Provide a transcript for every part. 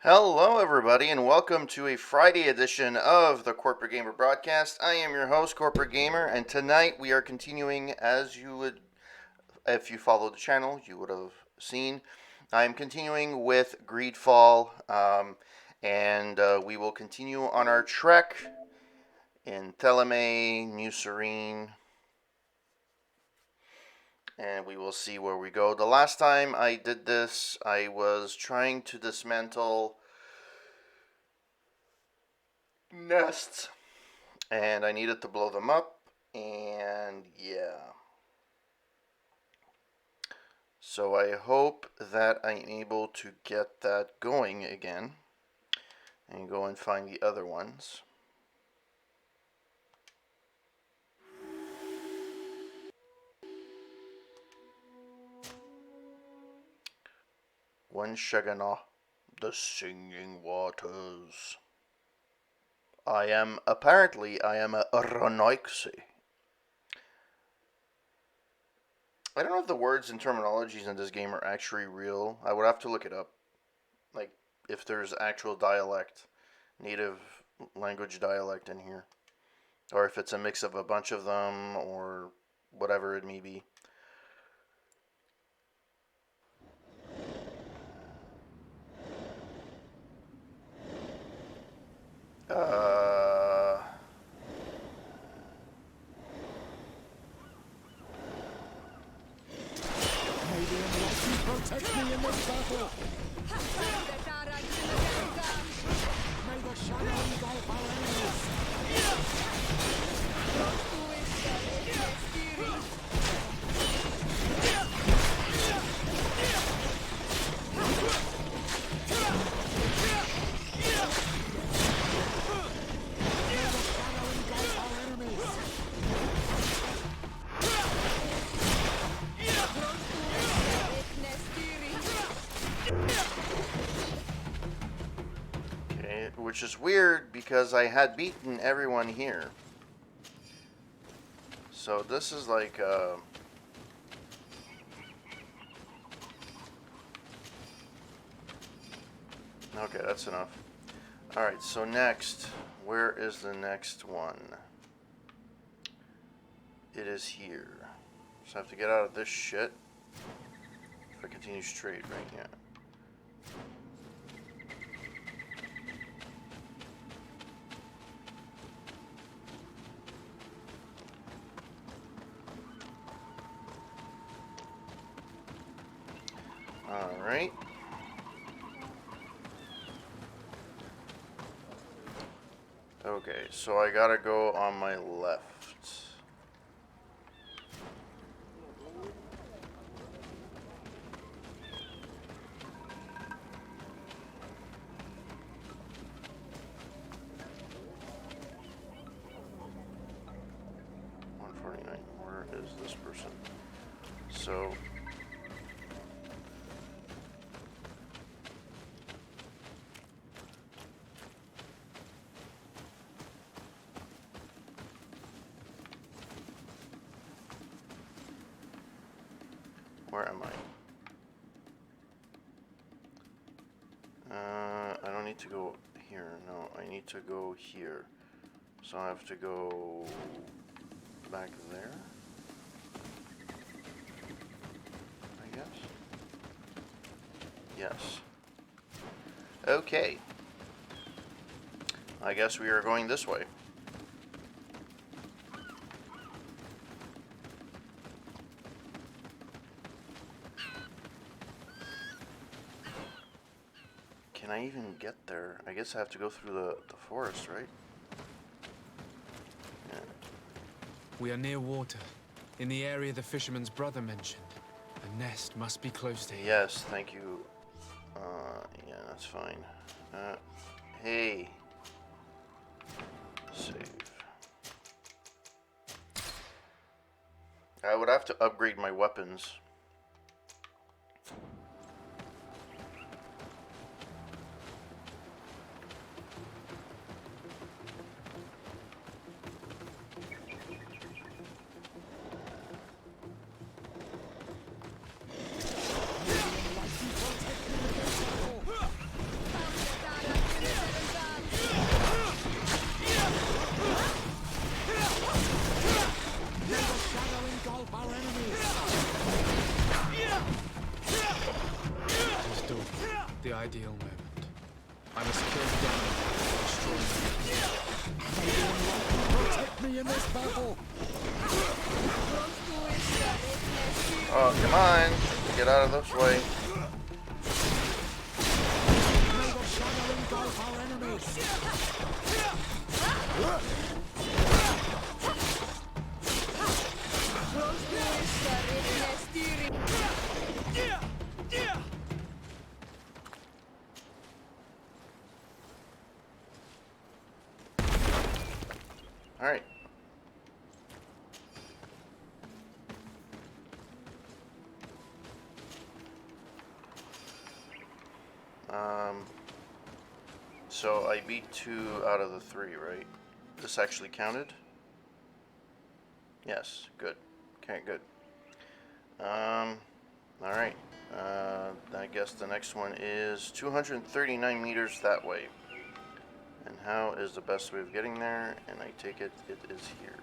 Hello, everybody, and welcome to a Friday edition of the Corporate Gamer broadcast. I am your host, Corporate Gamer, and tonight we are continuing, as you would, if you follow the channel, you would have seen. I am continuing with GreedFall, and we will continue on our trek in Theleme, New Serene, and we will see where we go. The last time I did this, I was trying to dismantle nests, and I needed to blow them up, and yeah. So I hope that I'm able to get that going again, and go and find the other ones. One Shagana, the Singing Waters. I am a Ranoixi. I don't know if the words and terminologies in this game are actually real. I would have to look it up. Like, if there's actual dialect, native language dialect in here. Or if it's a mix of a bunch of them, or whatever it may be. Protect me in this battle! May the shadow engulf our enemies! Which is weird because I had beaten everyone here. So this is like okay, that's enough. Alright, so next, where is the next one? It is here. So I have to get out of this shit. If I continue straight, right? Yeah. Alright. Okay, so I gotta go on my left. Where is this person? So where am I? I don't need to go here. No, I need to go here. So I have to go back there, I guess. Yes. Okay. I guess we are going this way. Can I even get there? I guess I have to go through the forest, right? Yeah. We are near water, in the area the fisherman's brother mentioned. A nest must be close to here. Yes, thank you. Yeah, that's fine. Hey. Save. I would have to upgrade my weapons. Oh, come on. Get out of this way. Alright. So I beat 2 out of the 3, right? This actually counted? Yes, good. Okay, good. Alright. I guess the next one is 239 meters that way. And how is the best way of getting there? And I take it is here.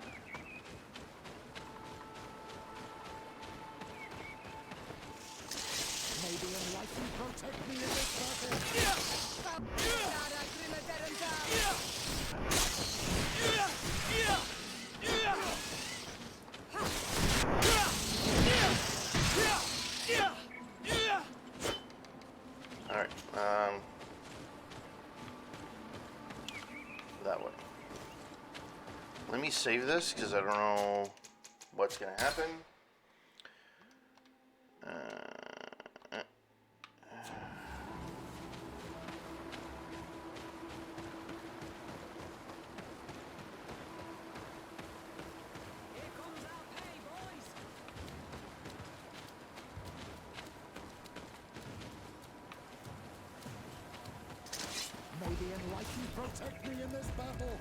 Maybe enlighten protect me in this Alright, that way. Let me save this, because I don't know what's going to happen. Maybe enlighten protect me in this battle.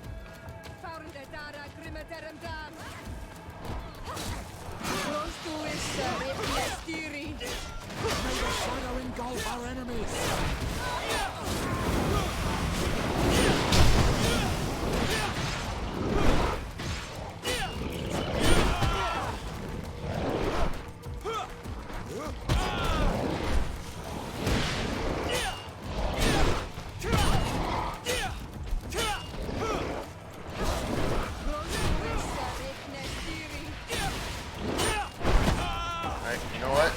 May the shadow engulf our enemies. Alright, you know what?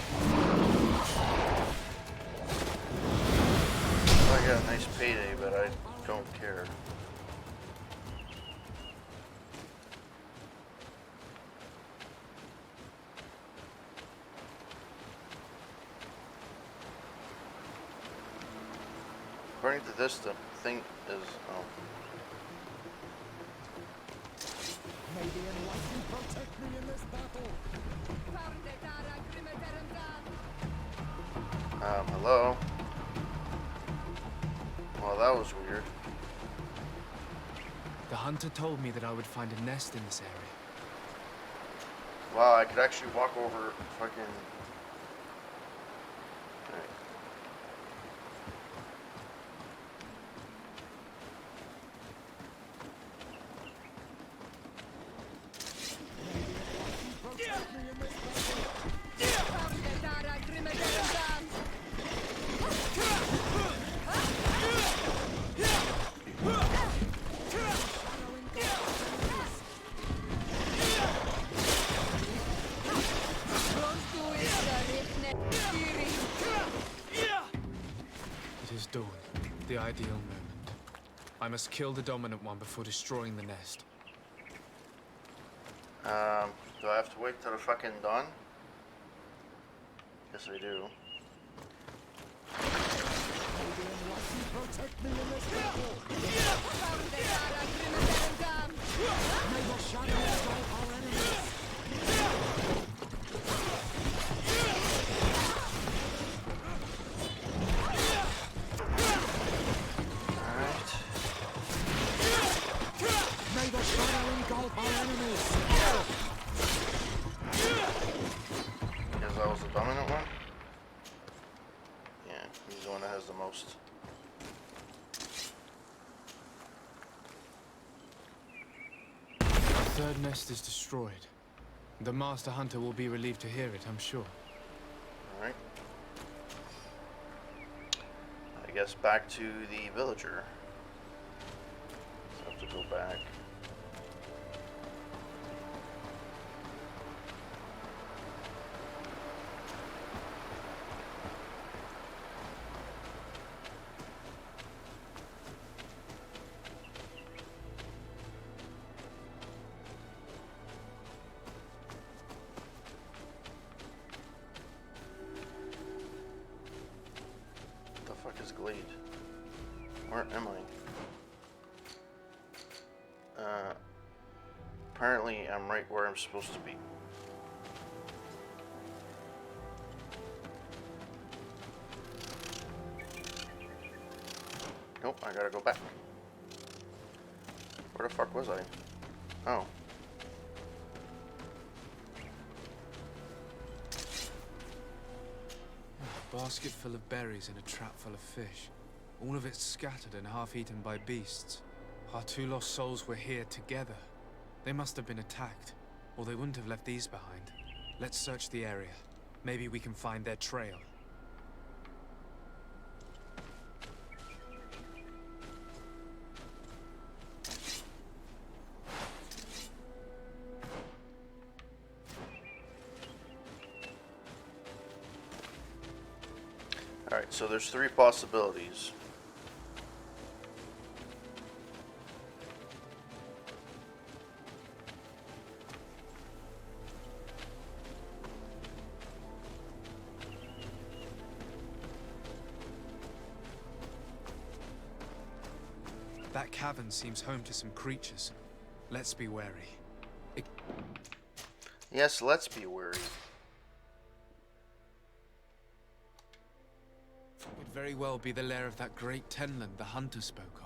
I got a nice payday, but I don't care. According to this, the thing is... oh. Maybe enlighten protect me in this battle. Hello? Well, that was weird. The hunter told me that I would find a nest in this area. Wow, I could actually walk over fucking... Alright. Protect me in this battle. It is dawn, the ideal moment. I must kill the dominant one before destroying the nest. Do I have to wait till the fucking dawn? Yes, I do. Maybe enlighten protect me in this battle. May the shadow engulf our enemies. Alright. May the shadow engulf our enemies. Because that was the dominant one? Yeah, he's the one that has the most. The third nest is destroyed. The master hunter will be relieved to hear it, I'm sure. Alright. I guess back to the villager. So I have to go back. Where am I? Apparently I'm right where I'm supposed to be. Nope, I gotta go back. Where the fuck was I? Oh. A basket full of berries and a trap full of fish. All of it scattered and half-eaten by beasts. Our 2 lost souls were here together. They must have been attacked, or they wouldn't have left these behind. Let's search the area. Maybe we can find their trail. Alright, so there's 3 possibilities. That cavern seems home to some creatures. Let's be wary. Yes, let's be wary. Could very well be the lair of that great Tenland the hunter spoke of.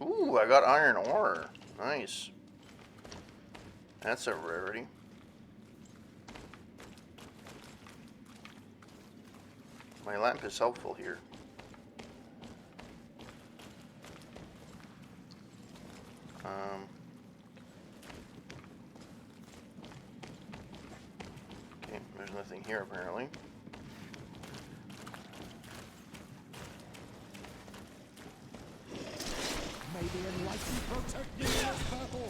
Ooh, I got iron ore. Nice. That's a rarity. My lamp is helpful here. Okay, there's nothing here apparently. May the enlightened protect you in this battle.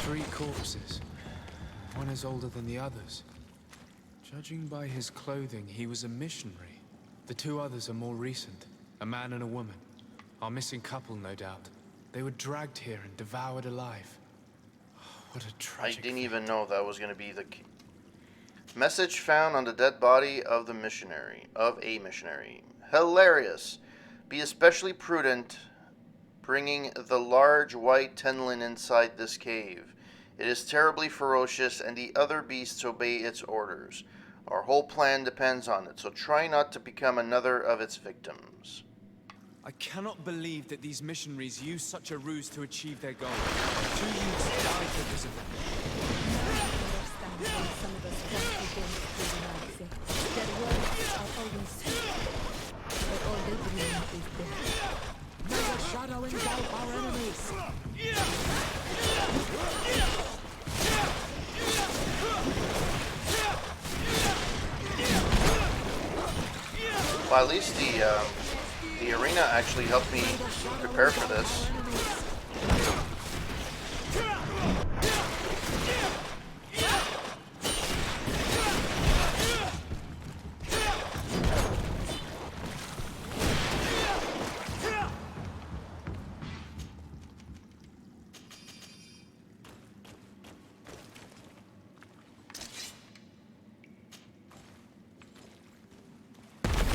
Three corpses. One is older than the others. Judging by his clothing, he was a missionary. The 2 others are more recent. A man and a woman. Our missing couple, no doubt. They were dragged here and devoured alive. What a I tragic didn't fate. even know that was going to be the key. Message found on the dead body of the missionary. Of a missionary. Hilarious. Be especially prudent bringing the large white tenlin inside this cave. It is terribly ferocious and the other beasts obey its orders. Our whole plan depends on it, so try not to become another of its victims. I cannot believe that these missionaries used such a ruse to achieve their goal. 2 youths died because of them. May the shadow engulf our enemies. Well, at least the arena actually helped me prepare for this.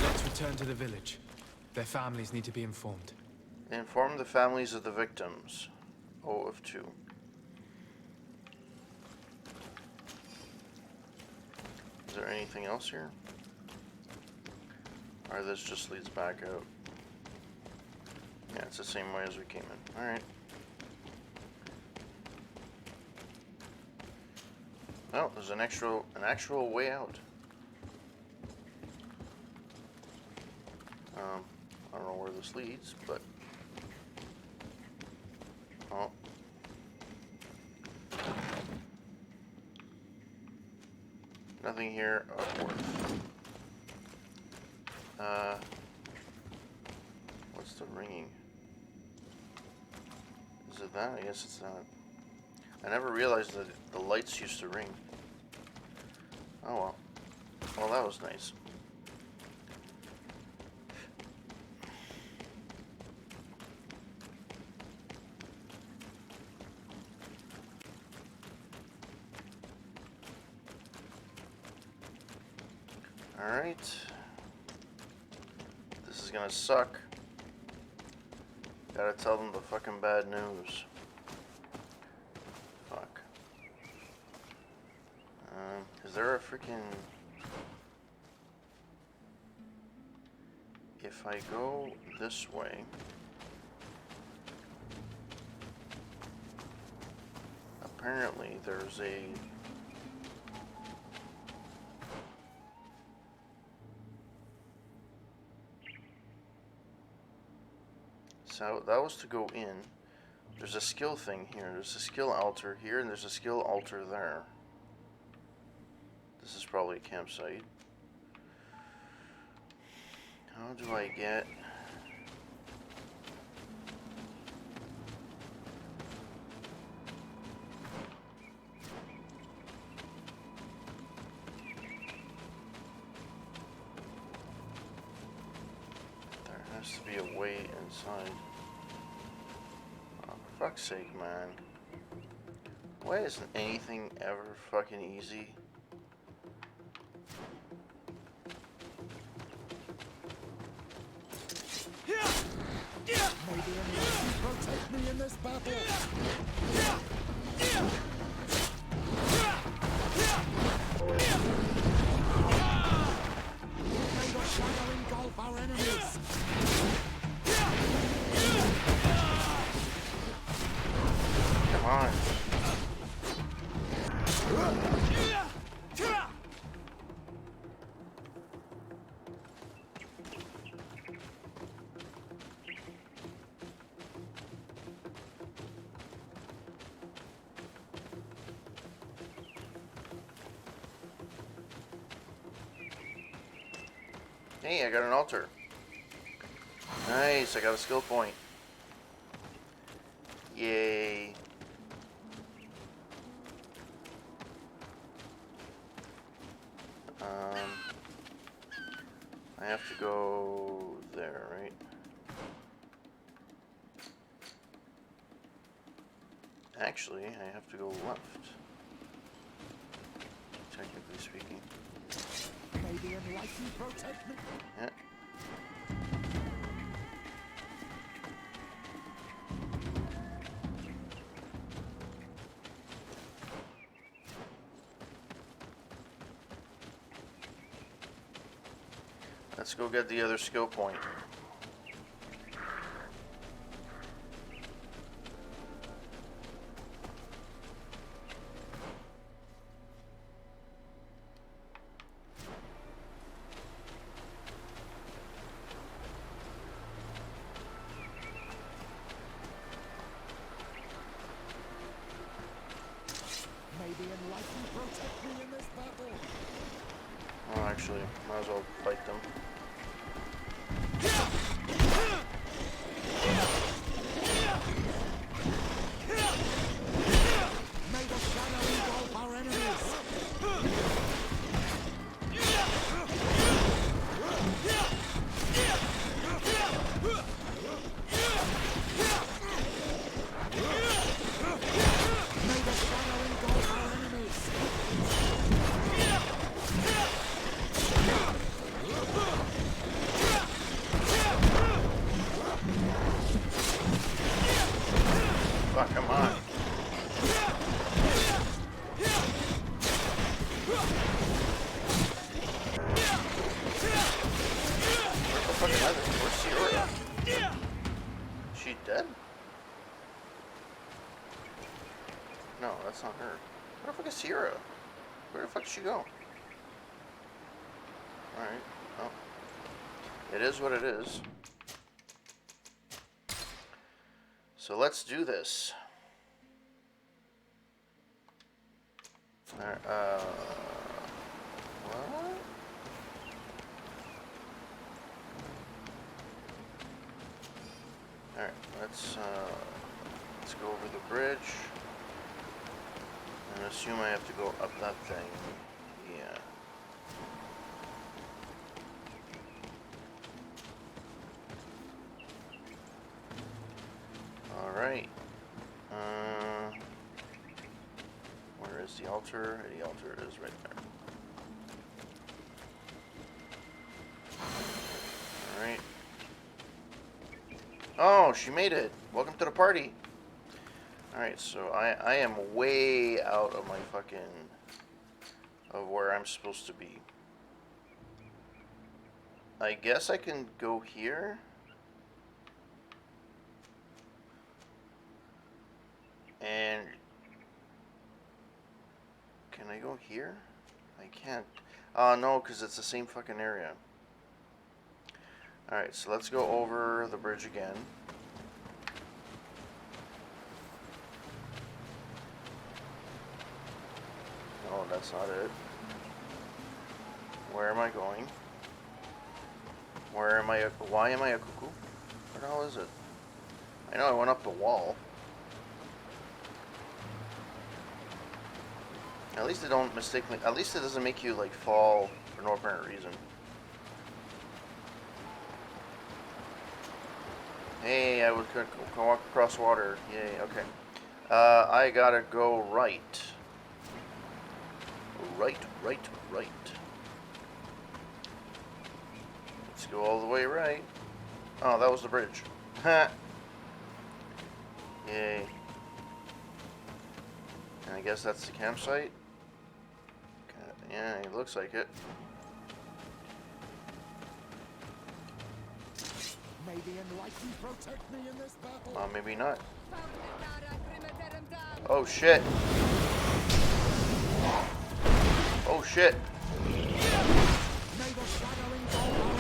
Let's return to the village. Their families need to be informed. Inform the families of the victims. O of 2. Is there anything else here? Or this just leads back out? Yeah, it's the same way as we came in. Alright. Oh, there's an actual way out. I don't know where this leads, but... Oh. Nothing here. Upward. What's the ringing? Is it that? I guess it's not. I never realized that the lights used to ring. Oh well. Well, that was nice. Alright. This is gonna suck. Gotta tell them the fucking bad news. Fuck. Is there a freaking... If I go this way... Apparently there's a... So that was to go in. There's a skill thing here. There's a skill altar here, and there's a skill altar there. This is probably a campsite. How do I get... There has to be a way inside. Oh, for fuck's sake, man. Why isn't anything ever fucking easy? May the Almighty protect me in this battle. May the shadow engulf our enemies. Come on. Hey, I got an altar. Nice, I got a skill point. Yay. I have to go there, right? Actually, I have to go left. Technically speaking. May the Enlightened protect me. Yeah. Let's go get the other skill point. May the Enlightened protect me in this battle. Oh, actually, might as well fight them. May the shadow engulf our enemies. May the shadow engulf our enemies. Fuck, come on. Where the fuck am I? Where's Sierra? She dead? No, that's not her. Where the fuck is Sierra? Where the fuck did she go? Alright. Oh. It is what it is. So let's do this. What? Alright, let's go over the bridge. And assume I have to go up that thing. Yeah. Alright. Where is the altar? The altar is right there. Alright. Oh, she made it. Welcome to the party. Alright, so I am way out of my fucking... of where I'm supposed to be. I guess I can go here. And... can I go here? I can't. No, because it's the same fucking area. Alright, so let's go over the bridge again. No, that's not it. Where am I going? Where am I? Why am I a cuckoo? Where the hell is it? I know I went up the wall. At least it don't mistakenly. At least it doesn't make you like fall for no apparent reason. Hey, I could walk across water. Yay. Okay. I gotta go right. Right. Let's go all the way right. Oh, that was the bridge. Ha! Yay. And I guess that's the campsite. Yeah, it looks like it. May the enlightened protect me in this battle. Maybe not. Oh shit. Oh shit. May the shadowing go our enemies.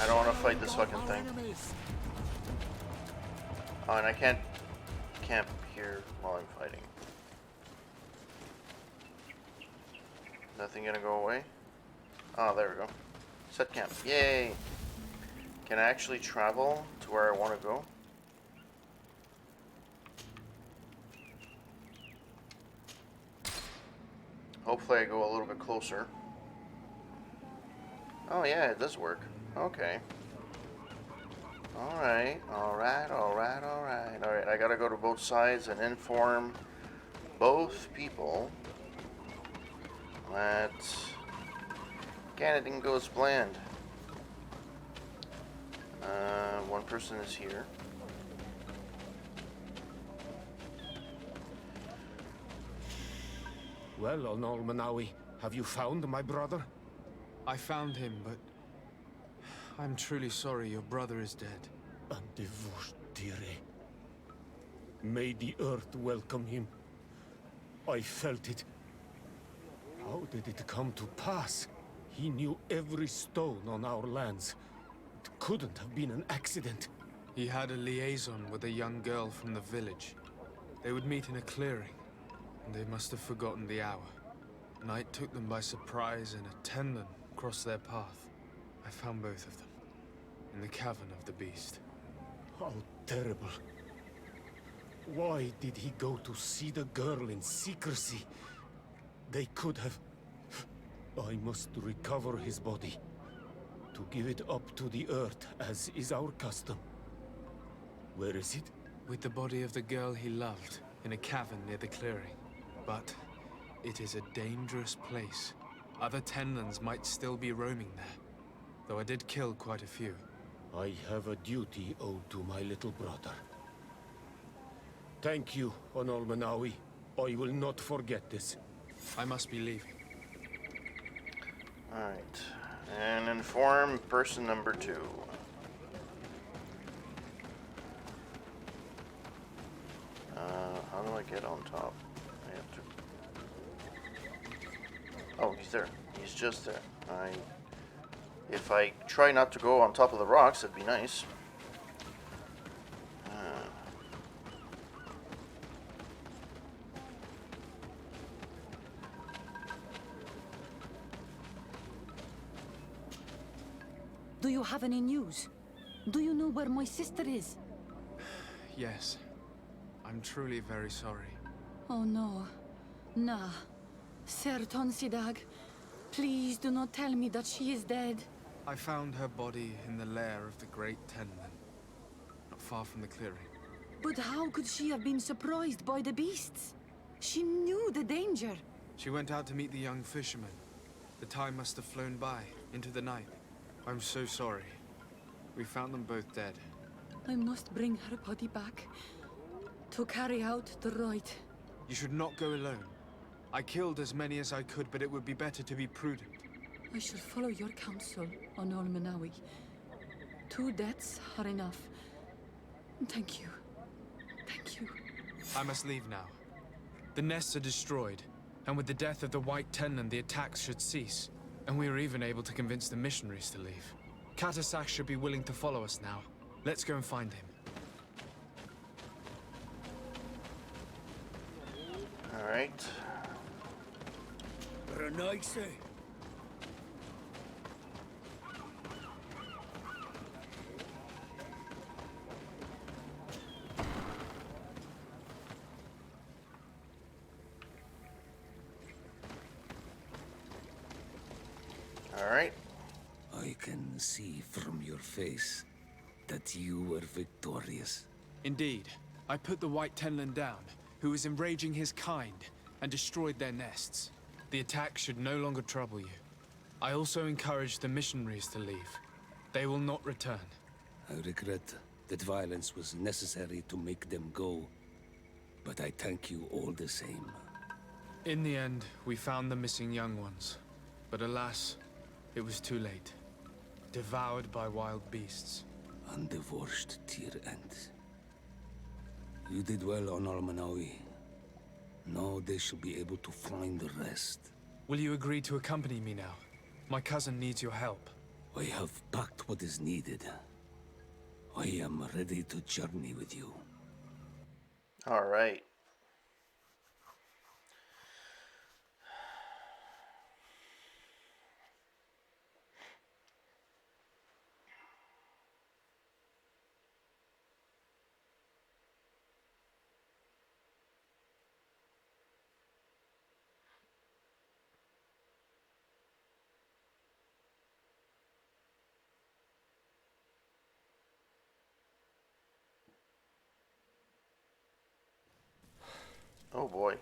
I don't want to fight this fucking thing. Oh, and I can't camp here while I'm fighting. Nothing gonna go away? Oh, there we go. Set camp. Yay! Can I actually travel to where I want to go? Hopefully I go a little bit closer. Oh yeah, it does work. Okay. Alright, I gotta go to both sides and inform both people that again, it didn't go as planned. One person is here. Well, Onol Manawi, have you found my brother? I found him, but I'm truly sorry your brother is dead. Andevushtire. May the earth welcome him. I felt it. How did it come to pass? He knew every stone on our lands. It couldn't have been an accident. He had a liaison with a young girl from the village. They would meet in a clearing, and they must have forgotten the hour. Night took them by surprise, and a tendon crossed their path. I found both of them, in the cavern of the beast. How terrible. Why did he go to see the girl in secrecy? They could have... I must recover his body. To give it up to the earth, as is our custom. Where is it? With the body of the girl he loved, in a cavern near the clearing. But it is a dangerous place. Other Tenlans might still be roaming there, though I did kill quite a few. I have a duty owed to my little brother. Thank you, Onol Manawi. I will not forget this. I must be leaving. Alright. And inform person number 2. How do I get on top? I have to... Oh, he's there. He's just there. If I try not to go on top of the rocks, that'd be nice. Do you have any news? Do you know where my sister is? Yes. I'm truly very sorry. Oh no. Nah. Ser Tonsidag, please do not tell me that she is dead. I found her body in the lair of the Great Tenman, not far from the clearing. But how could she have been surprised by the beasts? She knew the danger. She went out to meet the young fisherman. The time must have flown by, into the night. I'm so sorry. We found them both dead. I must bring her body back to carry out the rite. You should not go alone. I killed as many as I could, but it would be better to be prudent. I shall follow your counsel on Olmenawi. 2 deaths are enough. Thank you. Thank you. I must leave now. The nests are destroyed, and with the death of the White Tenland, the attacks should cease. And we were even able to convince the missionaries to leave. Katasak should be willing to follow us now. Let's go and find him. Alright. Renaise. Alright. I can see from your face that you were victorious. Indeed. I put the White Tenland down, who was enraging his kind, and destroyed their nests. The attack should no longer trouble you. I also encouraged the missionaries to leave. They will not return. I regret that violence was necessary to make them go, but I thank you all the same. In the end, we found the missing young ones. But alas, it was too late. Devoured by wild beasts. Undivorced tear end. You did well on Almanawi. Now they shall be able to find the rest. Will you agree to accompany me now? My cousin needs your help. I have packed what is needed. I am ready to journey with you. Alright. Oh boy.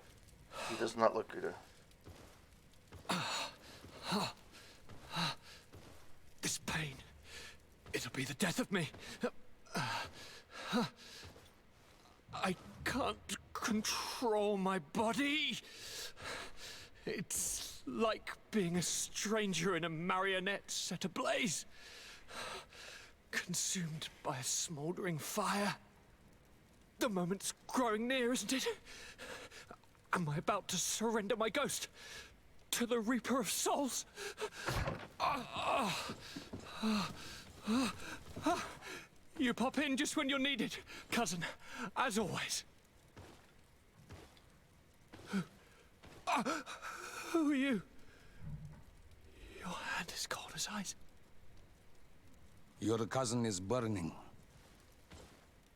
He does not look good. This pain. It'll be the death of me. I can't control my body. It's like being a stranger in a marionette set ablaze. Consumed by a smoldering fire. The moment's growing near, isn't it? Am I about to surrender my ghost to the Reaper of Souls? You pop in just when you're needed, cousin, as always. Who are you? Your hand is cold as ice. Your cousin is burning.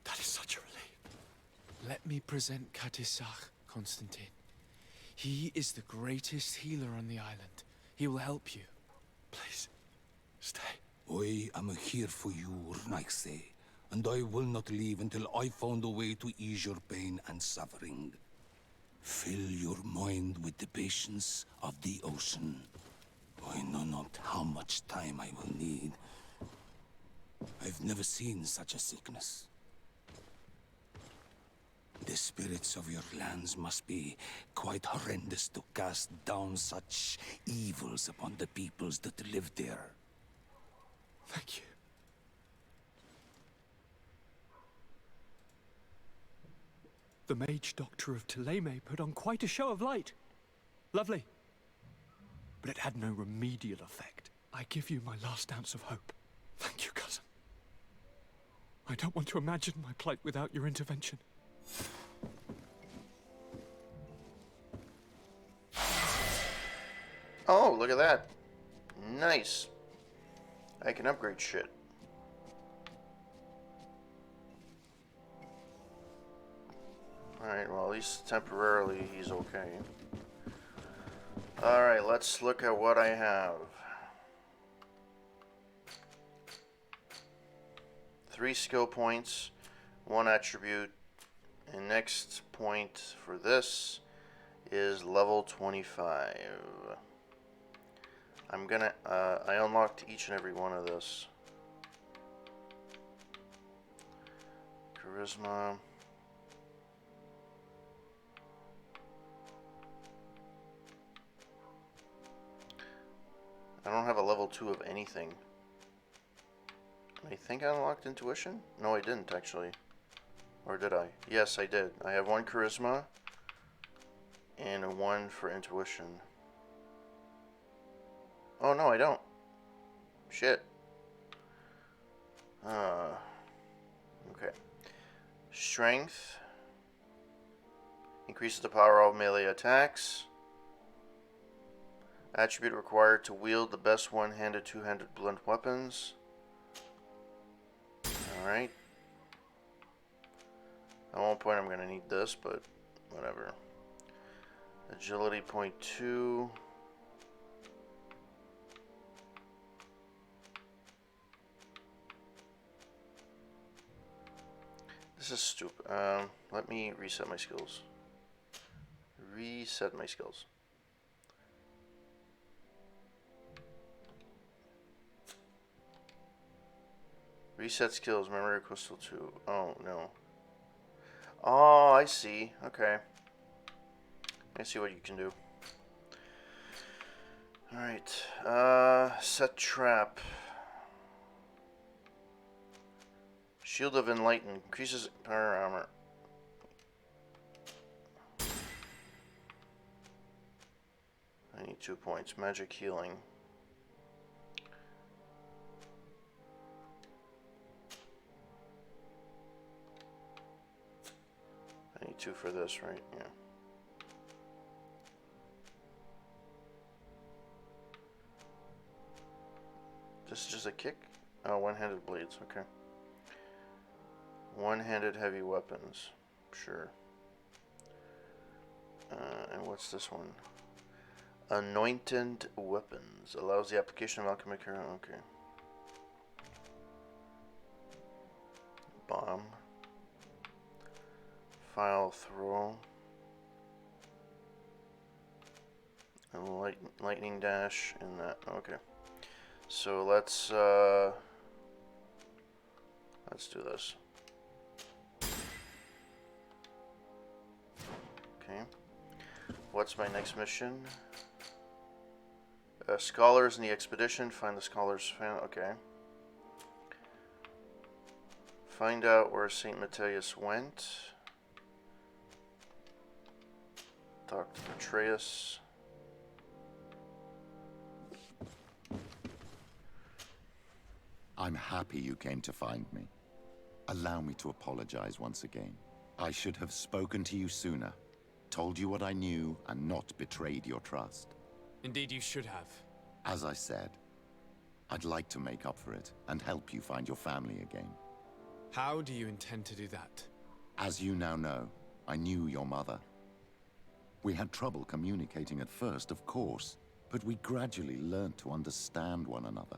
That is such a relief. Let me present Katisach, Constantine. He is the greatest healer on the island. He will help you. Please, stay. I am here for you, Urnaxe, and I will not leave until I found a way to ease your pain and suffering. Fill your mind with the patience of the ocean. I know not how much time I will need. I've never seen such a sickness. The spirits of your lands must be quite horrendous to cast down such evils upon the peoples that live there. Thank you. The mage doctor of Thélème put on quite a show of light. Lovely. But it had no remedial effect. I give you my last ounce of hope. Thank you, cousin. I don't want to imagine my plight without your intervention. Oh, look at that. Nice. I can upgrade shit. Alright, well, at least temporarily he's okay. Alright, let's look at what I have. 3 skill points, 1 attribute, and next point for this is level 25. I'm gonna, I unlocked each and every one of this. Charisma. I don't have a level 2 of anything. I think I unlocked intuition? No, I didn't actually. Or did I? Yes, I did. I have 1 charisma and a 1 for intuition. Oh, no, I don't. Shit. Okay. Strength. Increases the power of melee attacks. Attribute required to wield the best one-handed, two-handed blunt weapons. Alright. At one point I'm going to need this, but whatever. Agility point 2. This is stupid. Let me reset my skills. Reset my skills. Reset skills, memory crystal 2. Oh, no. Oh, I see. Okay. I see what you can do. Alright. Set trap. Shield of Enlighten. Increases power armor. I need 2 points. Magic healing. I need 2 for this, right? Yeah. This is just a kick? Oh, one-handed blades. Okay. One-handed heavy weapons. Sure. And what's this one? Anointed weapons. Allows the application of alchemic hero. Okay. Bomb. File throw. And lightning dash and that. Okay. So let's do this. Okay. What's my next mission? Scholars in the expedition. Find the scholars. Okay. Find out where St. Matthias went. Talk to Atreus. I'm happy you came to find me. Allow me to apologize once again. I should have spoken to you sooner, told you what I knew, and not betrayed your trust. Indeed, you should have. As I said, I'd like to make up for it and help you find your family again. How do you intend to do that? As you now know, I knew your mother. We had trouble communicating at first, of course, but we gradually learned to understand one another.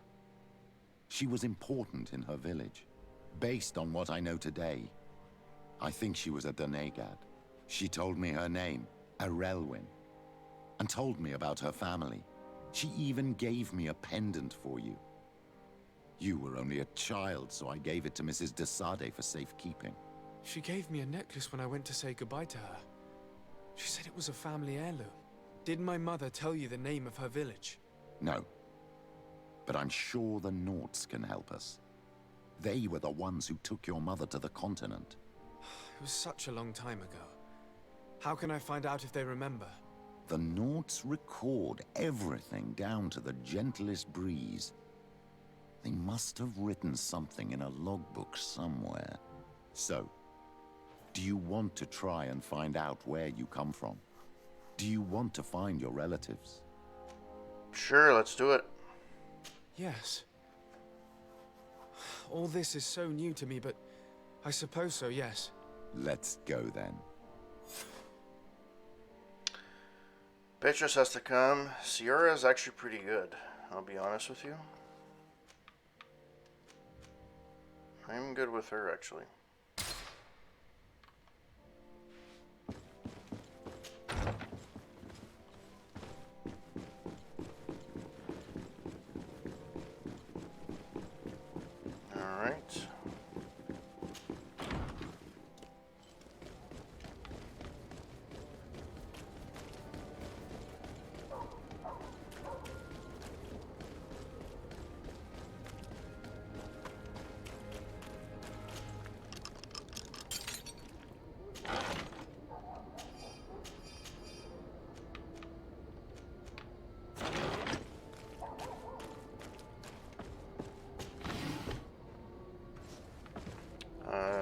She was important in her village. Based on what I know today, I think she was a Donegad. She told me her name, Arelwyn, and told me about her family. She even gave me a pendant for you. You were only a child, so I gave it to Mrs. de Sade for safekeeping. She gave me a necklace when I went to say goodbye to her. She said it was a family heirloom. Did my mother tell you the name of her village? No. But I'm sure the Nauts can help us. They were the ones who took your mother to the continent. It was such a long time ago. How can I find out if they remember? The Nauts record everything down to the gentlest breeze. They must have written something in a logbook somewhere. So, do you want to try and find out where you come from? Do you want to find your relatives? Sure, let's do it. Yes. All this is so new to me, but I suppose so, yes. Let's go then. Beatrice has to come. Sierra is actually pretty good, I'll be honest with you. I'm good with her, actually. Alright.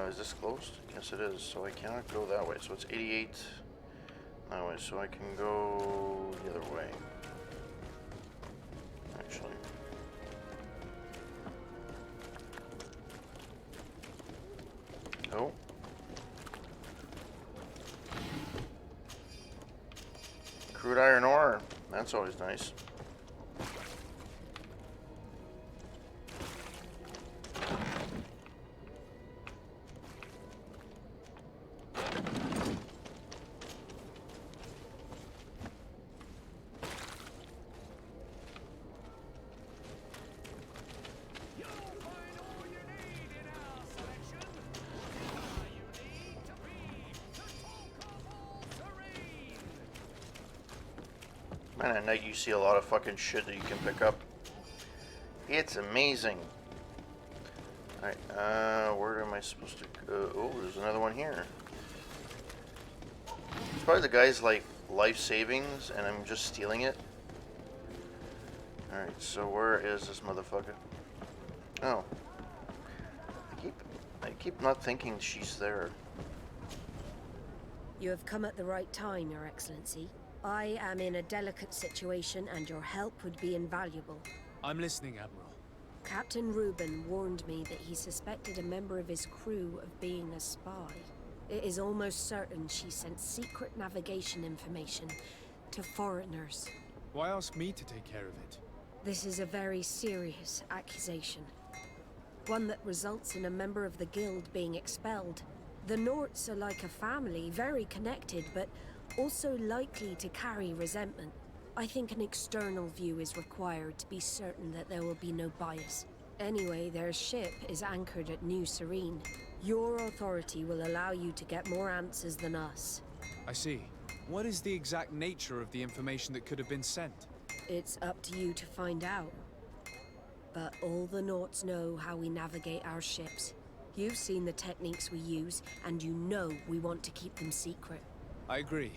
Is this closed? Yes, it is. So I cannot go that way. So it's 88 that way. So I can go the other way. Actually. Oh. Crude iron ore. That's always nice. Man, at night you see a lot of fucking shit that you can pick up. It's amazing. Alright, where am I supposed to go? Oh, there's another one here. It's probably the guy's, like, life savings, and I'm just stealing it. Alright, so where is this motherfucker? Oh. I keep not thinking she's there. You have come at the right time, Your Excellency. I am in a delicate situation and your help would be invaluable. I'm listening, Admiral. Captain Reuben warned me that he suspected a member of his crew of being a spy. It is almost certain she sent secret navigation information to foreigners. Why ask me to take care of it? This is a very serious accusation. One that results in a member of the guild being expelled. The Norts are like a family, very connected, but also likely to carry resentment. I think an external view is required to be certain that there will be no bias. Anyway, their ship is anchored at New Serene. Your authority will allow you to get more answers than us. I see. What is the exact nature of the information that could have been sent? It's up to you to find out. But all the Nauts know how we navigate our ships. You've seen the techniques we use, and you know we want to keep them secret. I agree.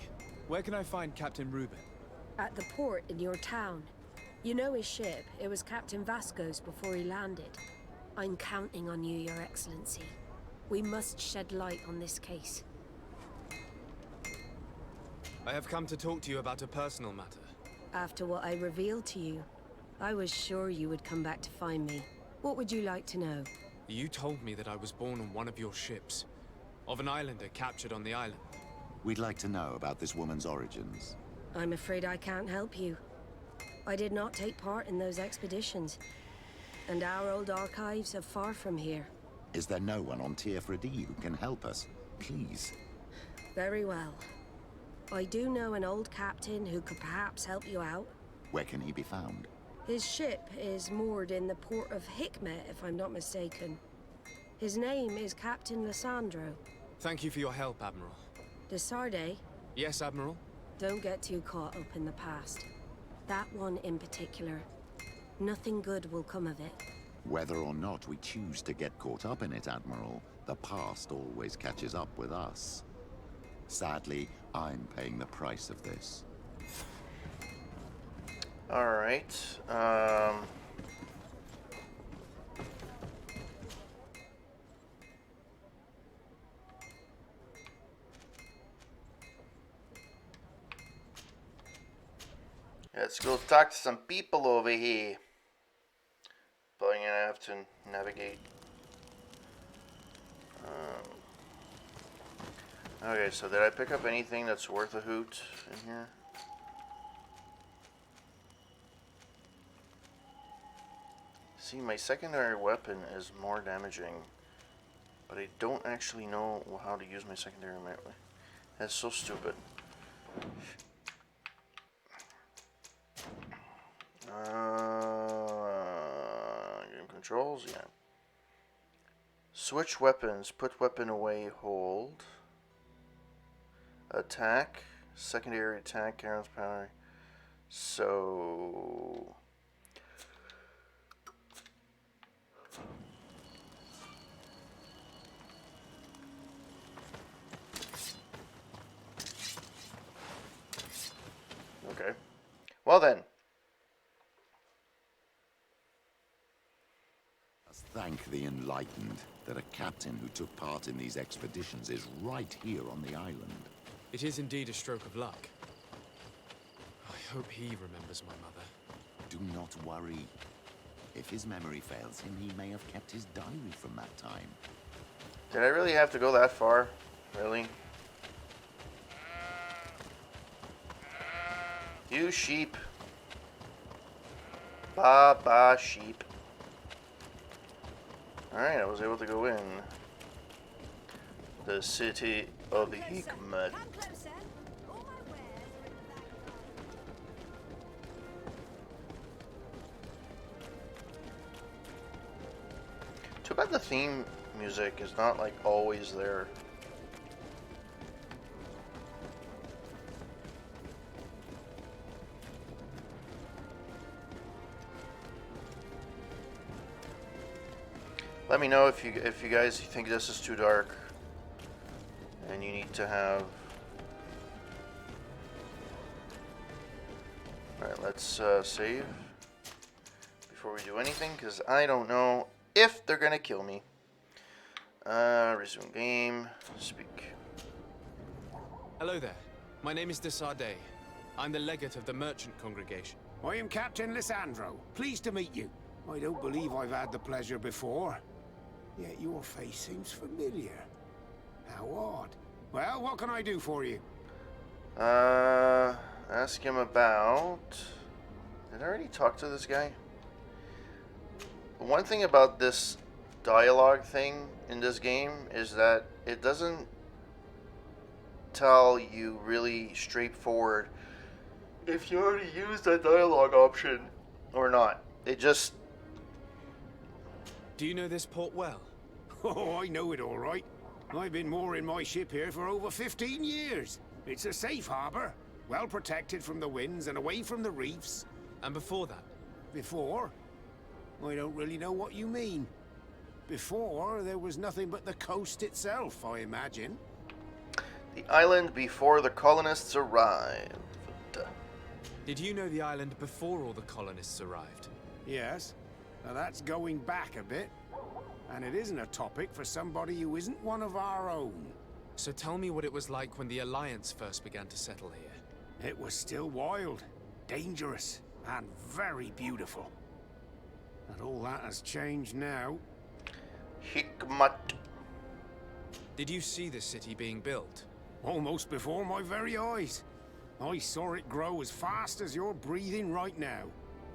Where can I find Captain Reuben? At the port in your town. You know his ship. It was Captain Vasco's before he landed. I'm counting on you, Your Excellency. We must shed light on this case. I have come to talk to you about a personal matter. After what I revealed to you, I was sure you would come back to find me. What would you like to know? You told me that I was born on one of your ships. Of an islander captured on the island. We'd like to know about this woman's origins. I'm afraid I can't help you. I did not take part in those expeditions. And our old archives are far from here. Is there no one on Tier-Fredy who can help us? Please. Very well. I do know an old captain who could perhaps help you out. Where can he be found? His ship is moored in the port of Hikmet, if I'm not mistaken. His name is Captain Lissandro. Thank you for your help, Admiral. Desarde, Yes, Admiral? don't get too caught up in the past. That one in particular. Nothing good will come of it. Whether or not we choose to get caught up in it, Admiral, the past always catches up with us. Sadly, I'm paying the price of this. Alright. Let's go talk to some people over here. But I'm gonna have to navigate. Okay, so did I pick up anything that's worth a hoot in here? See, my secondary weapon is more damaging, but I don't actually know how to use my secondary weapon. That's so stupid. Game controls, yeah. Switch weapons. Put weapon away. Hold. Attack. Secondary attack. Karen's power. So. Okay. Well then. Thank the enlightened that a captain who took part in these expeditions is right here on the island. It is indeed a stroke of luck. I hope he remembers my mother. Do not worry. If his memory fails him, he may have kept his diary from that time. Did I really have to go that far? Really? You sheep. Ba ba sheep. Alright, I was able to go in. The city of the Hikmat. Too bad the theme music is not like always there. Let me know if you guys think this is too dark and you need to have. Alright, let's save before we do anything, because I don't know if they're gonna kill me. Resume game. Speak. Hello there. My name is Desarde. I'm the legate of the merchant congregation. I am Captain Lissandro. Pleased to meet you. I don't believe I've had the pleasure before. Yet your face seems familiar. How odd. Well, what can I do for you? Ask him about. Did I already talk to this guy? One thing about this dialogue thing in this game is that it doesn't tell you really straightforward if you already used that dialogue option or not. It just. Do you know this port well? Oh, I know it all right. I've been mooring my ship here for over 15 years. It's a safe harbor, well protected from the winds and away from the reefs. And before that? Before? I don't really know what you mean. Before, there was nothing but the coast itself, I imagine. The island before the colonists arrived. Did you know the island before all the colonists arrived? Yes. Now that's going back a bit. And it isn't a topic for somebody who isn't one of our own. So tell me what it was like when the Alliance first began to settle here. It was still wild, dangerous, and very beautiful. And all that has changed now. Hikmat. Did you see the city being built? Almost before my very eyes. I saw it grow as fast as you're breathing right now.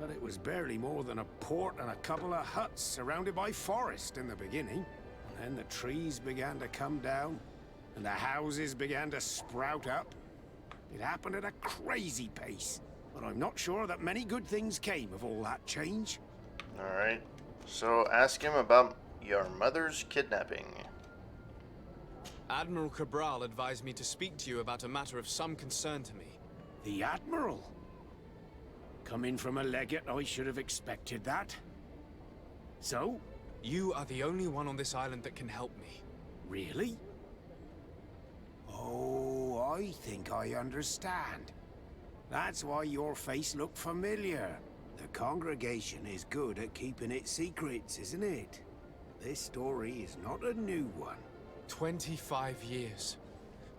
But it was barely more than a port and a couple of huts surrounded by forest in the beginning. And then the trees began to come down, and the houses began to sprout up. It happened at a crazy pace, but I'm not sure that many good things came of all that change. Alright, so ask him about your mother's kidnapping. Admiral Cabral advised me to speak to you about a matter of some concern to me. The Admiral? Coming from a legate, I should have expected that. So? You are the only one on this island that can help me. Really? Oh, I think I understand. That's why your face looked familiar. The congregation is good at keeping its secrets, isn't it? This story is not a new one. 25 years.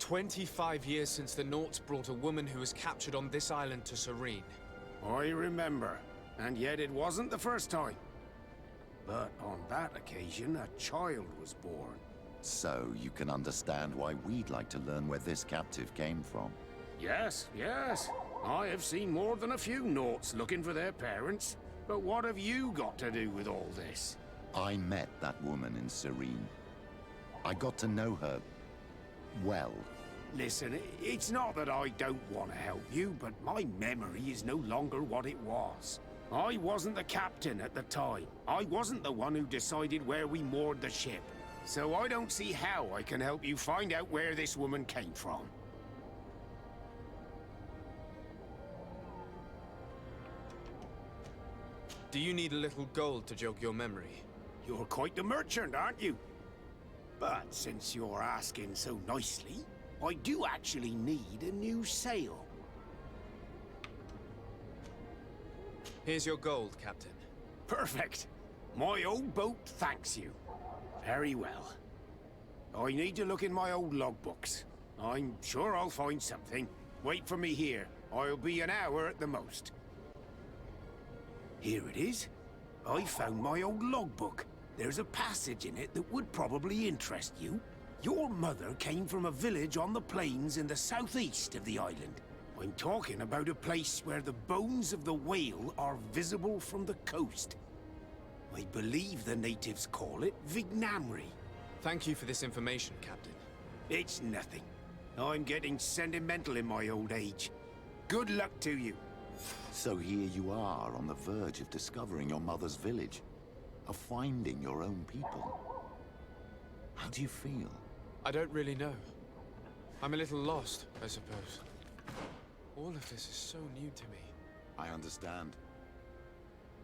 25 years since the Nauts brought a woman who was captured on this island to Serene. I remember, and yet it wasn't the first time. But on that occasion, a child was born. So you can understand why we'd like to learn where this captive came from. Yes, yes. I have seen more than a few Nauts looking for their parents. But what have you got to do with all this? I met that woman in Serene. I got to know her, well. Listen, it's not that I don't want to help you, but my memory is no longer what it was. I wasn't the captain at the time. I wasn't the one who decided where we moored the ship. So I don't see how I can help you find out where this woman came from. Do you need a little gold to jog your memory? You're quite the merchant, aren't you? But since you're asking so nicely, I do actually need a new sail. Here's your gold, Captain. Perfect. My old boat thanks you. Very well. I need to look in my old logbooks. I'm sure I'll find something. Wait for me here. I'll be an hour at the most. Here it is. I found my old logbook. There's a passage in it that would probably interest you. Your mother came from a village on the plains in the southeast of the island. I'm talking about a place where the bones of the whale are visible from the coast. I believe the natives call it Vignamri. Thank you for this information, Captain. It's nothing. I'm getting sentimental in my old age. Good luck to you. So here you are on the verge of discovering your mother's village, of finding your own people. How do you feel? I don't really know. I'm a little lost, I suppose. All of this is so new to me. I understand.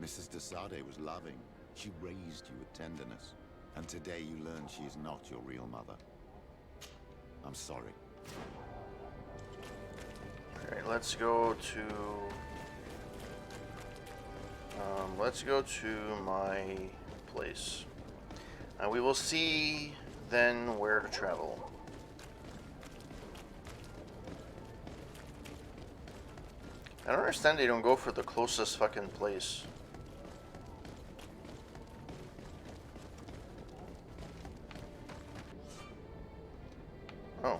Mrs. de Sade was loving. She raised you with tenderness. And today you learn she is not your real mother. I'm sorry. Alright, let's go to my place. And we will see then where to travel. I don't understand they don't go for the closest fucking place. Oh.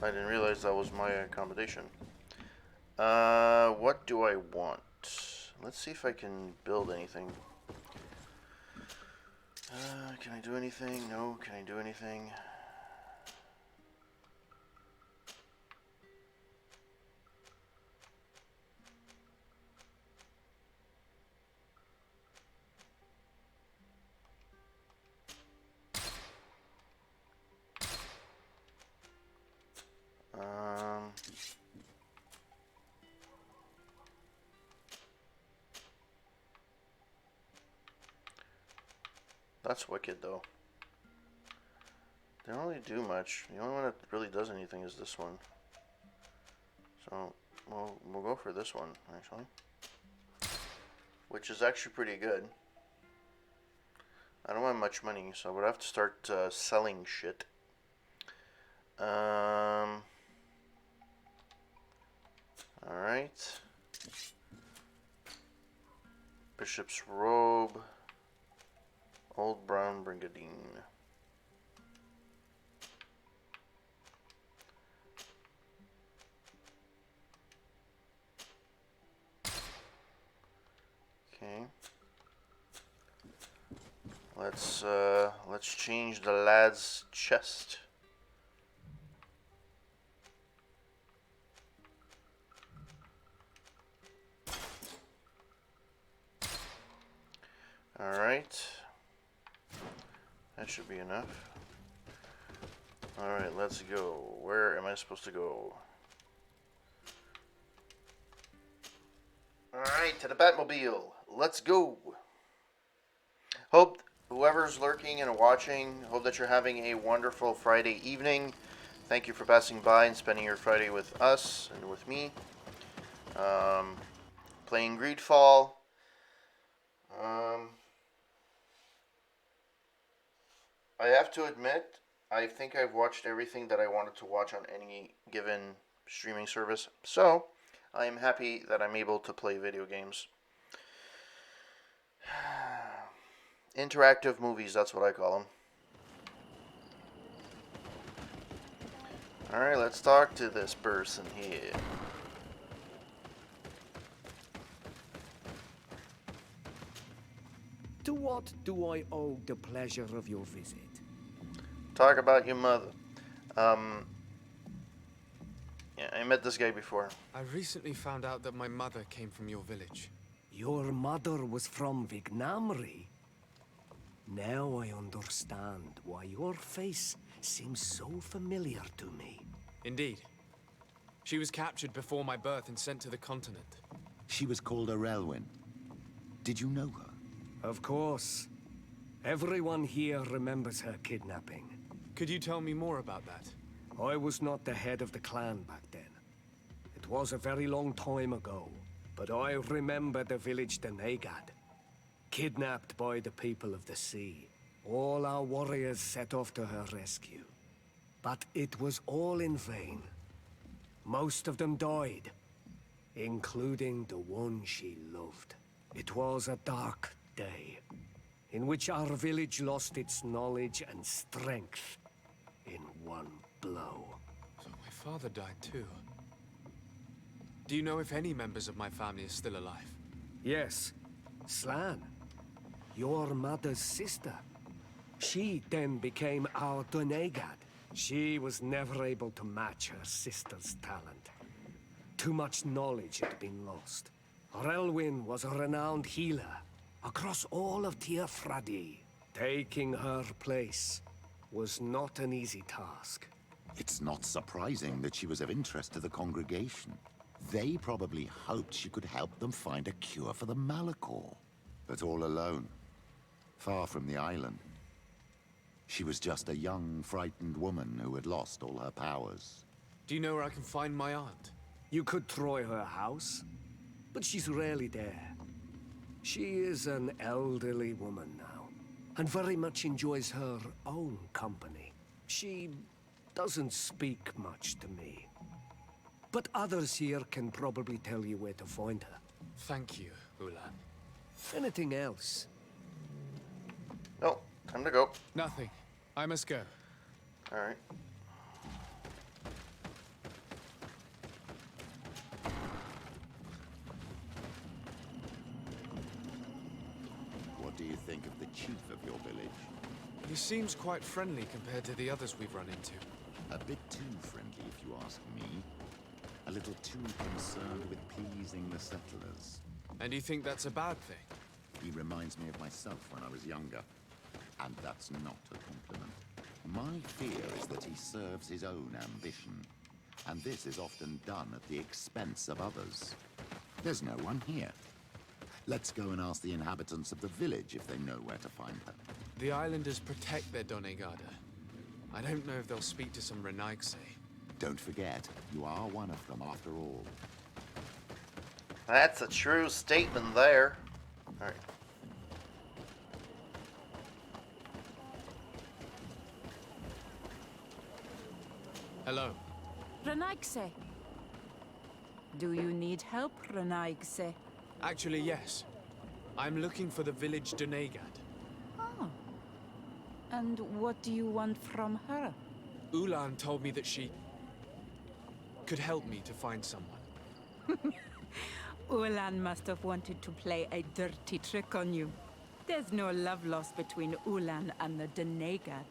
I didn't realize that was my accommodation. What do I want? Let's see if I can build anything. Can I do anything? No. Can I do anything? That's wicked, though. They don't really do much. The only one that really does anything is this one. So, we'll go for this one, actually. Which is actually pretty good. I don't have much money, so I would have to start selling shit. Alright. Bishop's robe. Old brown brigandine. Okay. Let's change the lad's chest. Alright. That should be enough. Alright, let's go. Where am I supposed to go? Alright, to the Batmobile. Let's go. Hope whoever's lurking and watching, hope that you're having a wonderful Friday evening. Thank you for passing by and spending your Friday with us and with me. Playing GreedFall. I have to admit, I think I've watched everything that I wanted to watch on any given streaming service. So, I am happy that I'm able to play video games. Interactive movies, that's what I call them. Alright, let's talk to this person here. To what do I owe the pleasure of your visit? Talk about your mother. Yeah, I met this guy before. I recently found out that my mother came from your village. Your mother was from Vignamri? Now I understand why your face seems so familiar to me. Indeed. She was captured before my birth and sent to the continent. She was called Arelwyn. Did you know her? Of course. Everyone here remembers her kidnapping. Could you tell me more about that? I was not the head of the clan back then. It was a very long time ago, but I remember the village Denegad. Kidnapped by the people of the sea. All our warriors set off to her rescue. But it was all in vain. Most of them died, including the one she loved. It was a dark day, in which our village lost its knowledge and strength in one blow. So my father died too. Do you know if any members of my family are still alive? Yes, Slan, your mother's sister. She then became our Donegad. She was never able to match her sister's talent. Too much knowledge had been lost. Relwyn was a renowned healer across all of Tearfradi. Taking her place was not an easy task. It's not surprising that she was of interest to the congregation. They probably hoped she could help them find a cure for the Malachor. But all alone, far from the island. She was just a young, frightened woman who had lost all her powers. Do you know where I can find my aunt? You could try her house, but she's rarely there. She is an elderly woman now, and very much enjoys her own company. She doesn't speak much to me. But others here can probably tell you where to find her. Thank you, Ulan. Anything else? Oh, time to go. Nothing. I must go. Alright. What do you think of the chief of your village? He seems quite friendly compared to the others we've run into. A bit too friendly, if you ask me. A little too concerned with pleasing the settlers. And you think that's a bad thing? He reminds me of myself when I was younger. And that's not a compliment. My fear is that he serves his own ambition. And this is often done at the expense of others. There's no one here. Let's go and ask the inhabitants of the village if they know where to find her. The islanders protect their Donegada. I don't know if they'll speak to some Renaigse. Don't forget, you are one of them after all. That's a true statement there. Alright. Hello. Renaigse. Do you need help, Renaigse? Actually, yes. I'm looking for the village Donegad. Oh. And what do you want from her? Ulan told me that she could help me to find someone. Ulan must have wanted to play a dirty trick on you. There's no love lost between Ulan and the Donegad.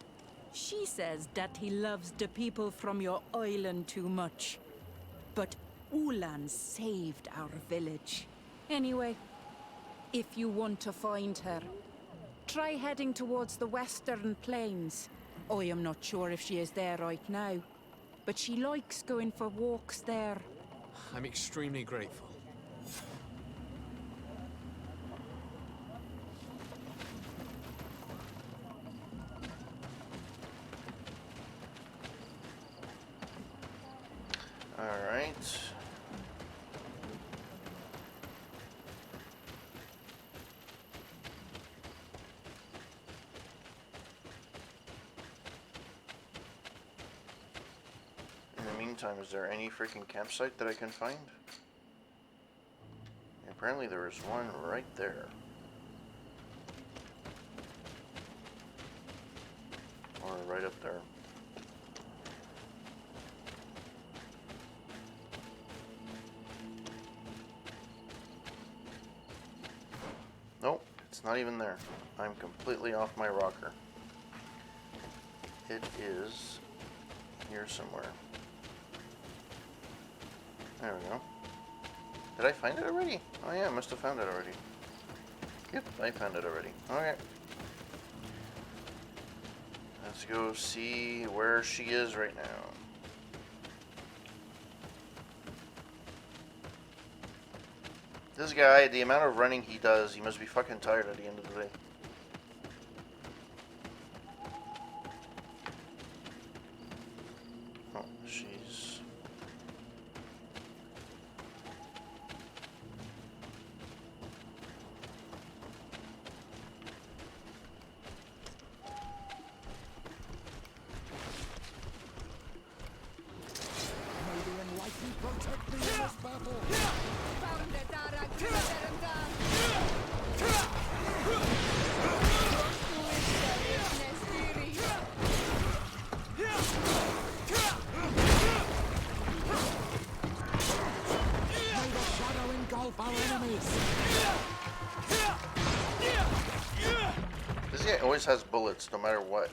She says that he loves the people from your island too much. But Ulan saved our village. Anyway, if you want to find her, Try heading towards the western plains. I am not sure if she is there right now, but she likes going for walks there. I'm extremely grateful. Alright. In the meantime, is there any freaking campsite that I can find? Apparently there is one right there. Or right up there. Nope, it's not even there. I'm completely off my rocker. It is here somewhere. There we go. Did I find it already? Oh yeah, I must have found it already. Yep, I found it already. Okay. Let's go see where she is right now. This guy, the amount of running he does, he must be fucking tired at the end of the day. Oh, she's... This guy always has bullets, no matter what.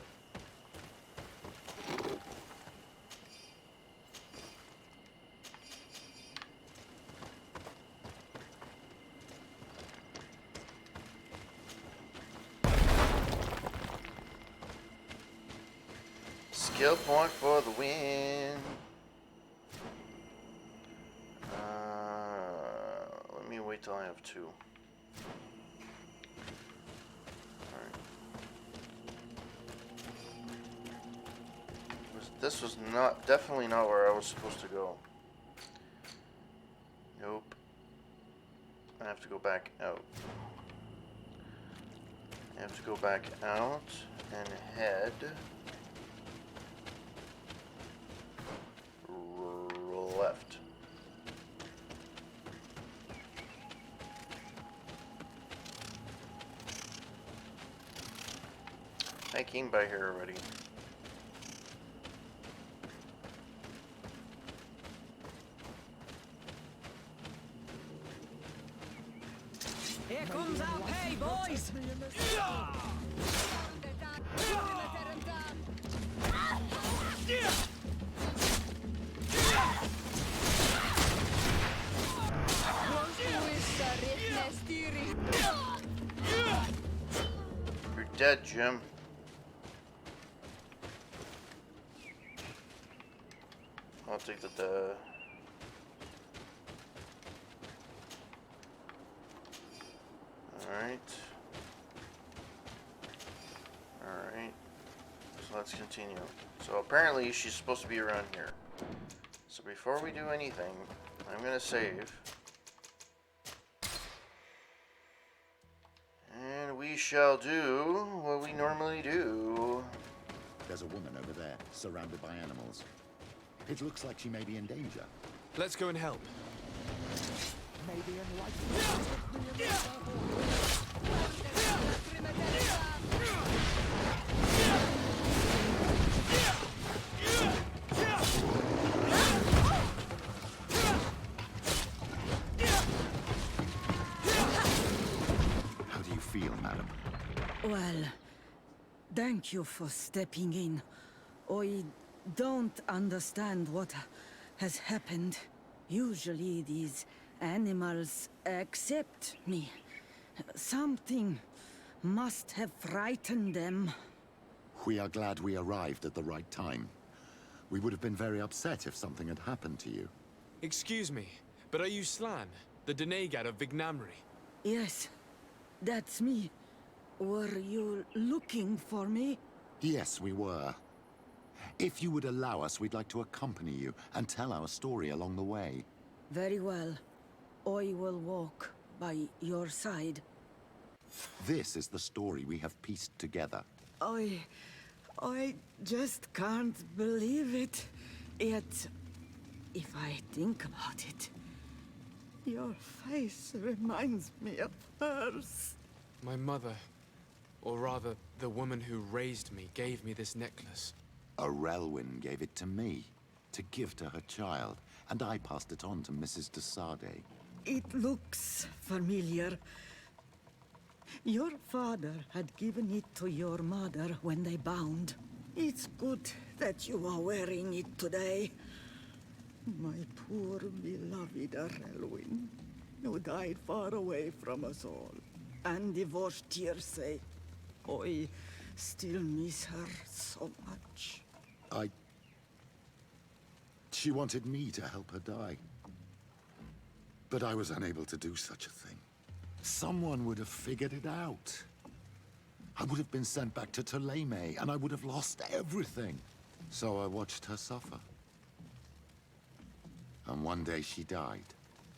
Skill point for the win. Let me wait till I have two. This was definitely not where I was supposed to go. Nope. I have to go back out. I have to go back out and head left. I came by here already. Here comes our pay, boys! You're dead, Jim. I'll take the Alright. Alright. So let's continue. So apparently she's supposed to be around here. So before we do anything, I'm gonna save. And we shall do what we normally do. There's a woman over there, surrounded by animals. It looks like she may be in danger. Let's go and help. Maybe How do you feel, madam? Well, thank you for stepping in. I don't understand what has happened. Usually these animals accept me. Something must have frightened them. We are glad we arrived at the right time. We would have been very upset if something had happened to you. Excuse me, but are you Slan, the Denegad of Vignamri? Yes, that's me. Were you looking for me? Yes, we were. If you would allow us, we'd like to accompany you and tell our story along the way. Very well. I will walk by your side. This is the story we have pieced together. I just can't believe it. Yet, if I think about it, your face reminds me of hers. My mother, or rather, the woman who raised me, gave me this necklace. Arelwyn gave it to me, to give to her child, and I passed it on to Mrs. de Sade. It looks familiar. Your father had given it to your mother when they bound. It's good that you are wearing it today. My poor beloved Arelwyn, who died far away from us all, and divorced Tirce. I still miss her so much. She wanted me to help her die. But I was unable to do such a thing. Someone would have figured it out. I would have been sent back to Thélème, and I would have lost everything. So I watched her suffer. And one day she died.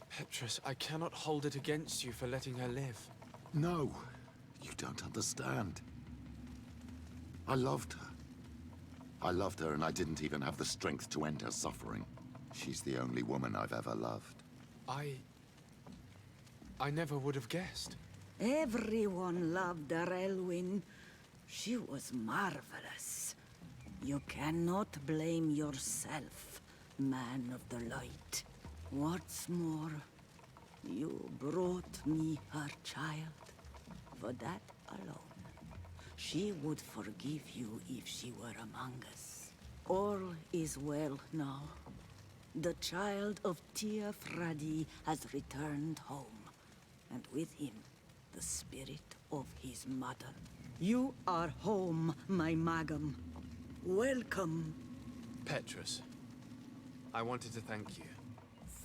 Petrus, I cannot hold it against you for letting her live. No, you don't understand. I loved her. I loved her, and I didn't even have the strength to end her suffering. She's the only woman I've ever loved. I never would have guessed. Everyone loved Arelwyn. She was marvelous. You cannot blame yourself, man of the light. What's more, you brought me her child. For that alone, she would forgive you if she were among us. All is well now. The child of Tia Fradi has returned home, and with him, the spirit of his mother. You are home, my Magam. Welcome. Petrus, I wanted to thank you.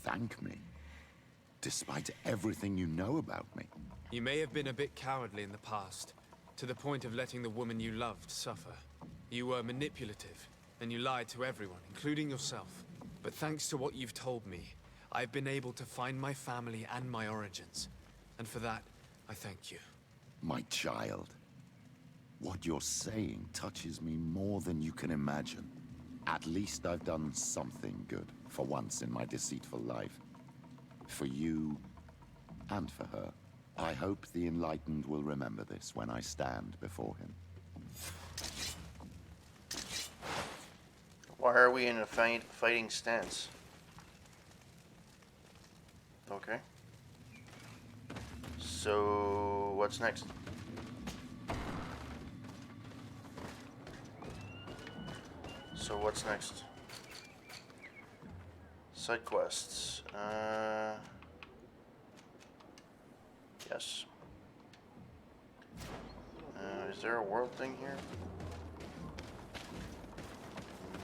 Thank me? Despite everything you know about me? You may have been a bit cowardly in the past, to the point of letting the woman you loved suffer. You were manipulative, and you lied to everyone, including yourself. But thanks to what you've told me, I've been able to find my family and my origins. And for that, I thank you. My child. What you're saying touches me more than you can imagine. At least I've done something good, for once in my deceitful life. For you, and for her. I hope the Enlightened will remember this when I stand before him. Why are we in a fighting stance? Okay. So, what's next? Side quests. Yes. Is there a world thing here?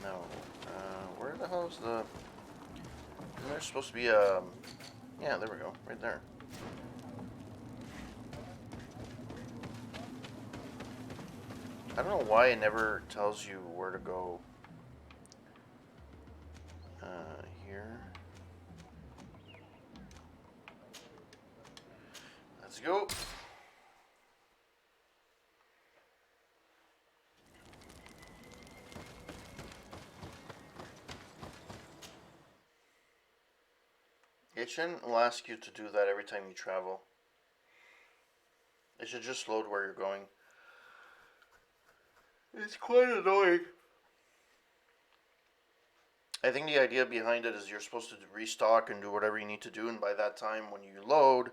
No. Where the hell is the... Isn't there supposed to be a... Yeah, there we go. Right there. I don't know why it never tells you where to go. Here. Let's go. It shouldn't ask you to do that every time you travel. It should just load where you're going. It's quite annoying. I think the idea behind it is you're supposed to restock and do whatever you need to do, and by that time when you load,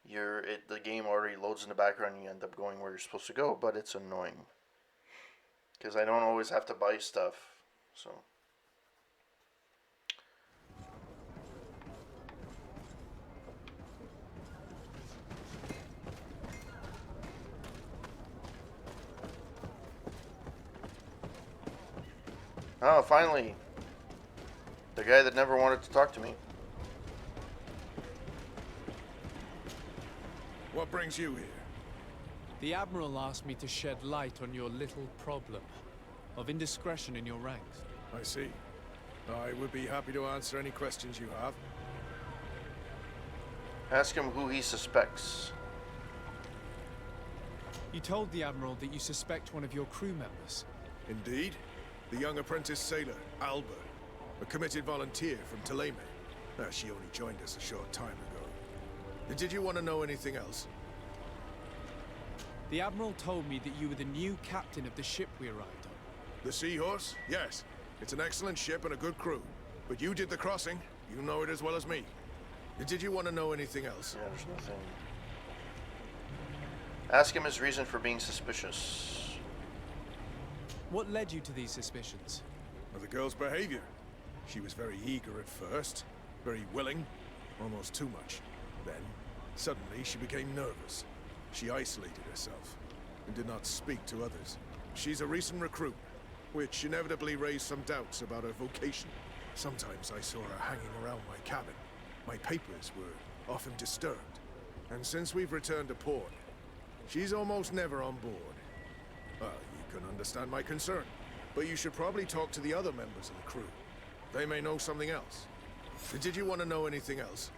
the game already loads in the background and you end up going where you're supposed to go, but it's annoying. Because I don't always have to buy stuff, so... Oh, finally. The guy that never wanted to talk to me. What brings you here? The Admiral asked me to shed light on your little problem of indiscretion in your ranks. I see. I would be happy to answer any questions you have. Ask him who he suspects. You told the Admiral that you suspect one of your crew members. Indeed. The young apprentice sailor, Alba. A committed volunteer from Thélème. She only joined us a short time ago. Did you want to know anything else? The Admiral told me that you were the new captain of the ship we arrived on. The Seahorse? Yes. It's an excellent ship and a good crew. But you did the crossing. You know it as well as me. Did you want to know anything else? Yeah, there's nothing. Ask him his reason for being suspicious. What led you to these suspicions? Well, the girl's behavior. She was very eager at first, very willing, almost too much. Then, suddenly, she became nervous. She isolated herself and did not speak to others. She's a recent recruit, which inevitably raised some doubts about her vocation. Sometimes I saw her hanging around my cabin. My papers were often disturbed. And since we've returned to port, she's almost never on board. Well, you can understand my concern, but you should probably talk to the other members of the crew. They may know something else. Did you want to know anything else?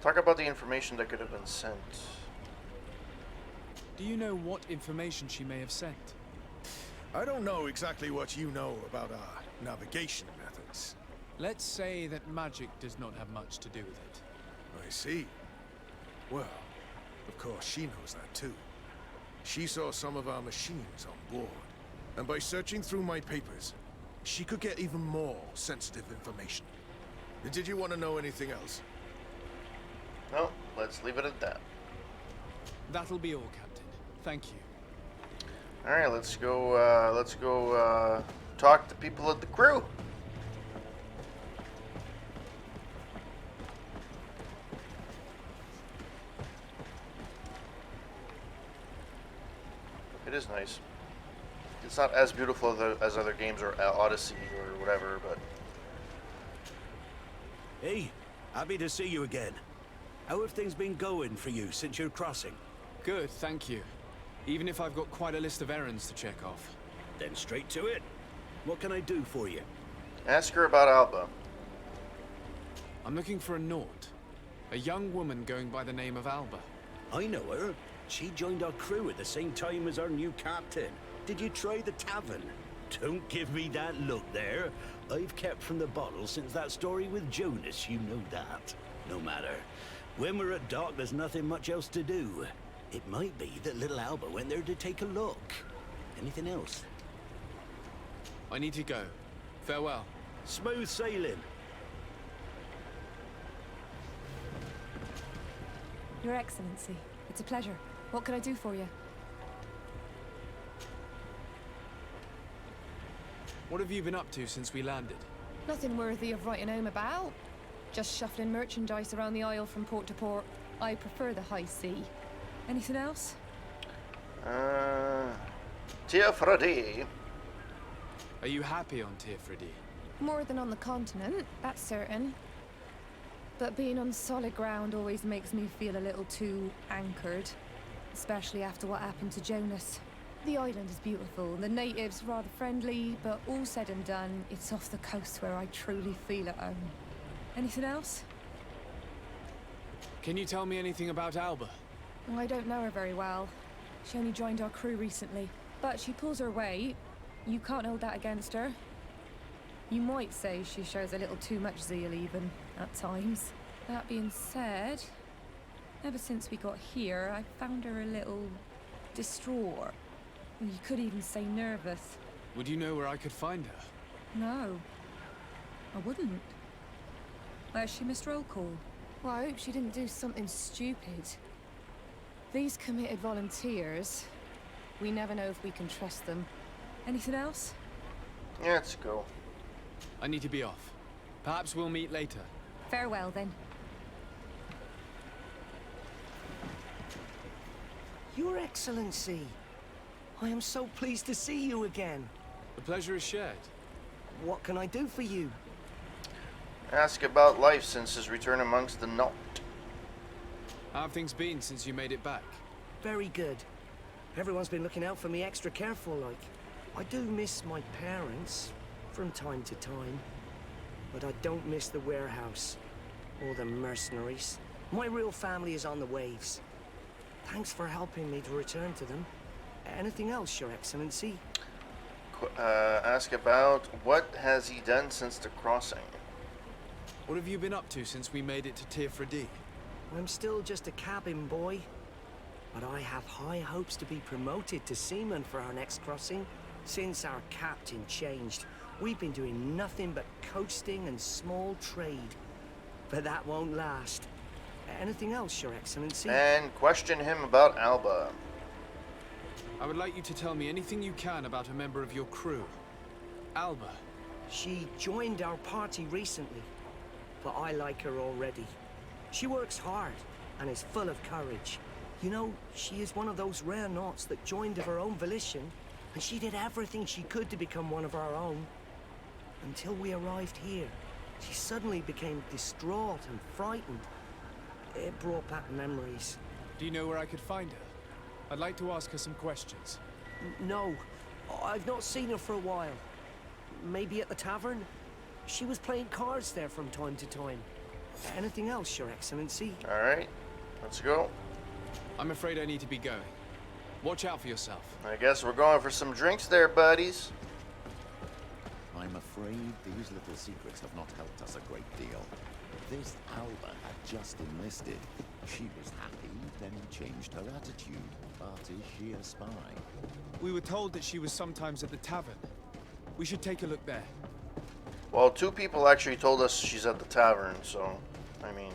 Talk about the information that could have been sent. Do you know what information she may have sent? I don't know exactly what you know about our navigation methods. Let's say that magic does not have much to do with it. I see. Well, of course she knows that too. She saw some of our machines on board, and by searching through my papers, she could get even more sensitive information. Did you want to know anything else? No, let's leave it at that. That'll be all, Captain. Thank you. All right, let's go talk to people at the crew. It is nice. It's not as beautiful as other games or Odyssey or whatever, but... Hey, happy to see you again. How have things been going for you since your crossing? Good, thank you. Even if I've got quite a list of errands to check off. Then straight to it. What can I do for you? Ask her about Alba. I'm looking for a Naut. A young woman going by the name of Alba. I know her. She joined our crew at the same time as our new captain. Did you try the tavern? Don't give me that look there. I've kept from the bottle since that story with Jonas, you know that. No matter. When we're at dock, there's nothing much else to do. It might be that little Alba went there to take a look. Anything else? I need to go. Farewell. Smooth sailing. Your Excellency, it's a pleasure. What can I do for you? What have you been up to since we landed? Nothing worthy of writing home about. Just shuffling merchandise around the Isle from port to port. I prefer the high sea. Anything else? Teofredi. Are you happy on Teofredi? More than on the continent, that's certain. But being on solid ground always makes me feel a little too anchored. Especially after what happened to Jonas. The island is beautiful, the natives rather friendly, but all said and done, it's off the coast where I truly feel at home. Anything else? Can you tell me anything about Alba? Well, I don't know her very well. She only joined our crew recently. But she pulls her weight. You can't hold that against her. You might say she shows a little too much zeal even, at times. That being said, ever since we got here, I found her a little distraught. You could even say nervous. Would you know where I could find her? No, I wouldn't. Where's she missed roll call? Well, I hope she didn't do something stupid. These committed volunteers, we never know if we can trust them. Anything else? Yeah, let's go. I need to be off. Perhaps we'll meet later. Farewell, then. Your Excellency, I am so pleased to see you again. The pleasure is shared. What can I do for you? Ask about life since his return amongst the Naut. How have things been since you made it back? Very good. Everyone's been looking out for me extra careful, like. I do miss my parents, from time to time. But I don't miss the warehouse, or the mercenaries. My real family is on the waves. Thanks for helping me to return to them. Anything else, Your Excellency? Ask about what has he done since the crossing. What have you been up to since we made it to Tirfredi? I'm still just a cabin boy. But I have high hopes to be promoted to seaman for our next crossing. Since our captain changed, we've been doing nothing but coasting and small trade. But that won't last. Anything else, Your Excellency? And question him about Alba. I would like you to tell me anything you can about a member of your crew. Alba. She joined our party recently, but I like her already. She works hard and is full of courage. You know, she is one of those rare Nauts that joined of her own volition, and she did everything she could to become one of our own. Until we arrived here, she suddenly became distraught and frightened. It brought back memories. Do you know where I could find her? I'd like to ask her some questions. No, I've not seen her for a while. Maybe at the tavern? She was playing cards there from time to time. Anything else, Your Excellency? Alright, let's go. I'm afraid I need to be going. Watch out for yourself. I guess we're going for some drinks there, buddies. I'm afraid these little secrets have not helped us a great deal. This Alba had just enlisted. She was happy, then changed her attitude. But is she a spy? We were told that she was sometimes at the tavern. We should take a look there. Well, 2 people actually told us she's at the tavern, so, I mean,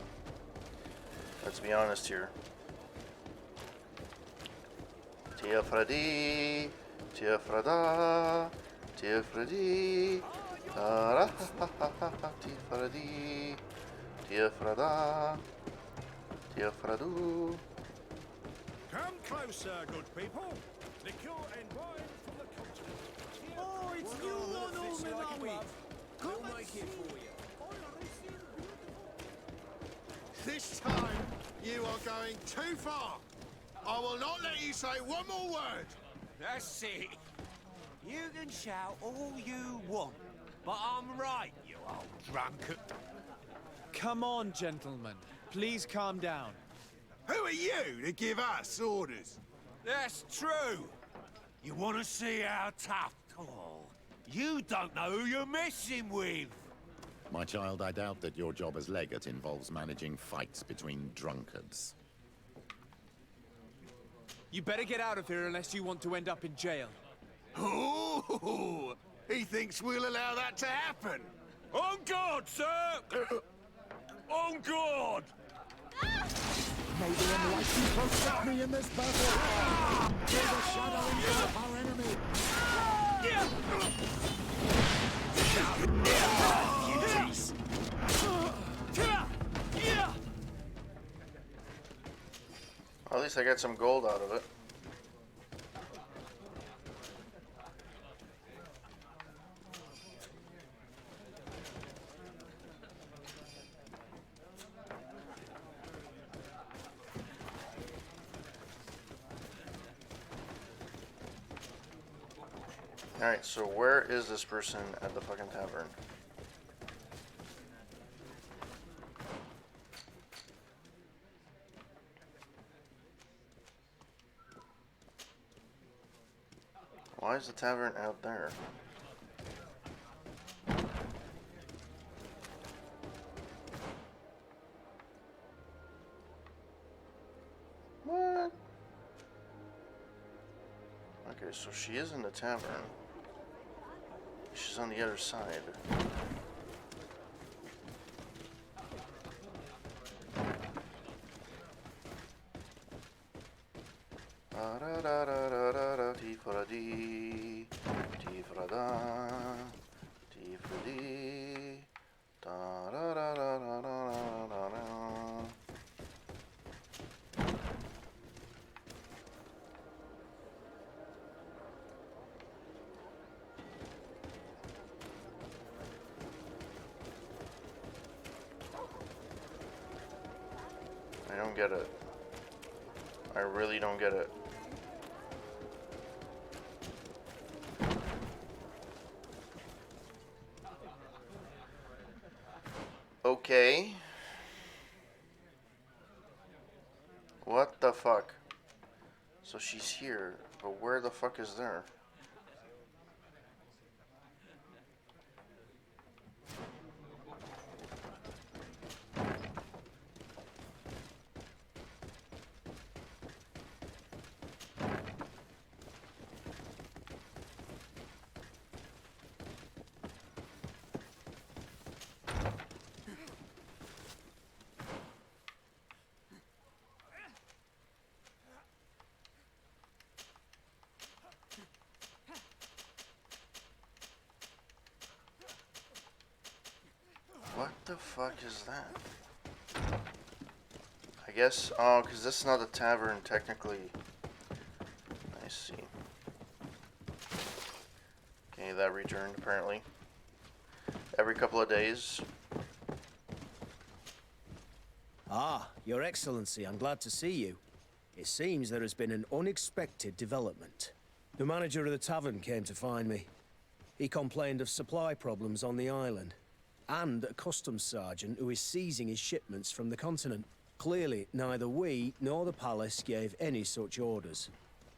let's be honest here. Tirfredi, Tirfreda, Tirfredi, Tirfredi, Tirfreda, Tirfredu. Come closer, good people. Liquor and wine from the continent. Oh, it's you on Olmenawi. Come make it for you. This time, you are going too far. I will not let you say one more word. That's it. You can shout all you want, but I'm right, you old drunkard. Come on, gentlemen. Please calm down. Who are you to give us orders? That's true. You want to see how tough? Oh, you don't know who you're messing with. My child, I doubt that your job as legate involves managing fights between drunkards. You better get out of here unless you want to end up in jail. Oh, he thinks we'll allow that to happen. On guard, sir! On guard! May the enlightened protect me in this battle! Through the shadowings of our enemy! Well, at least I got some gold out of it. Alright, so where is this person at the fucking tavern? Why is the tavern out there? What? Okay, so she is in the tavern. She's on the other side. Tifradi, Tifrada, Tifradi, da da da da da da da da. get it. I really don't get it. Okay. What the fuck? So she's here, but where the fuck is there? What the fuck is that? I guess, oh, because this is not a tavern, technically. I see. Okay, that returned, apparently. Every couple of days. Ah, Your Excellency, I'm glad to see you. It seems there has been an unexpected development. The manager of the tavern came to find me. He complained of supply problems on the island, and a customs sergeant who is seizing his shipments from the continent. Clearly, neither we nor the palace gave any such orders.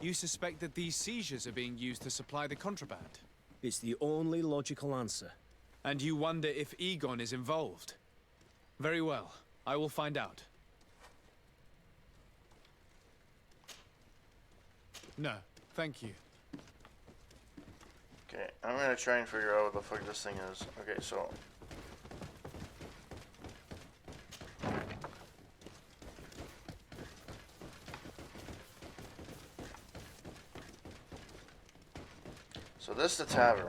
You suspect that these seizures are being used to supply the contraband? It's the only logical answer. And you wonder if Egon is involved? Very well. I will find out. No, thank you. Okay, I'm gonna try and figure out what the fuck this thing is. Okay, so... So this is the tavern.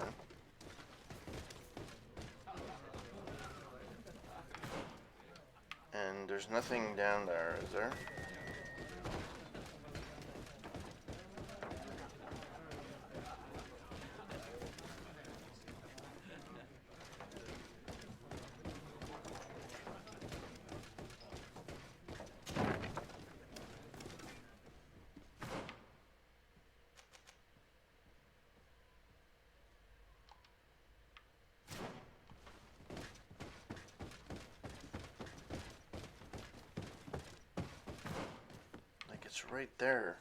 And there's nothing down there, is there? It's right there.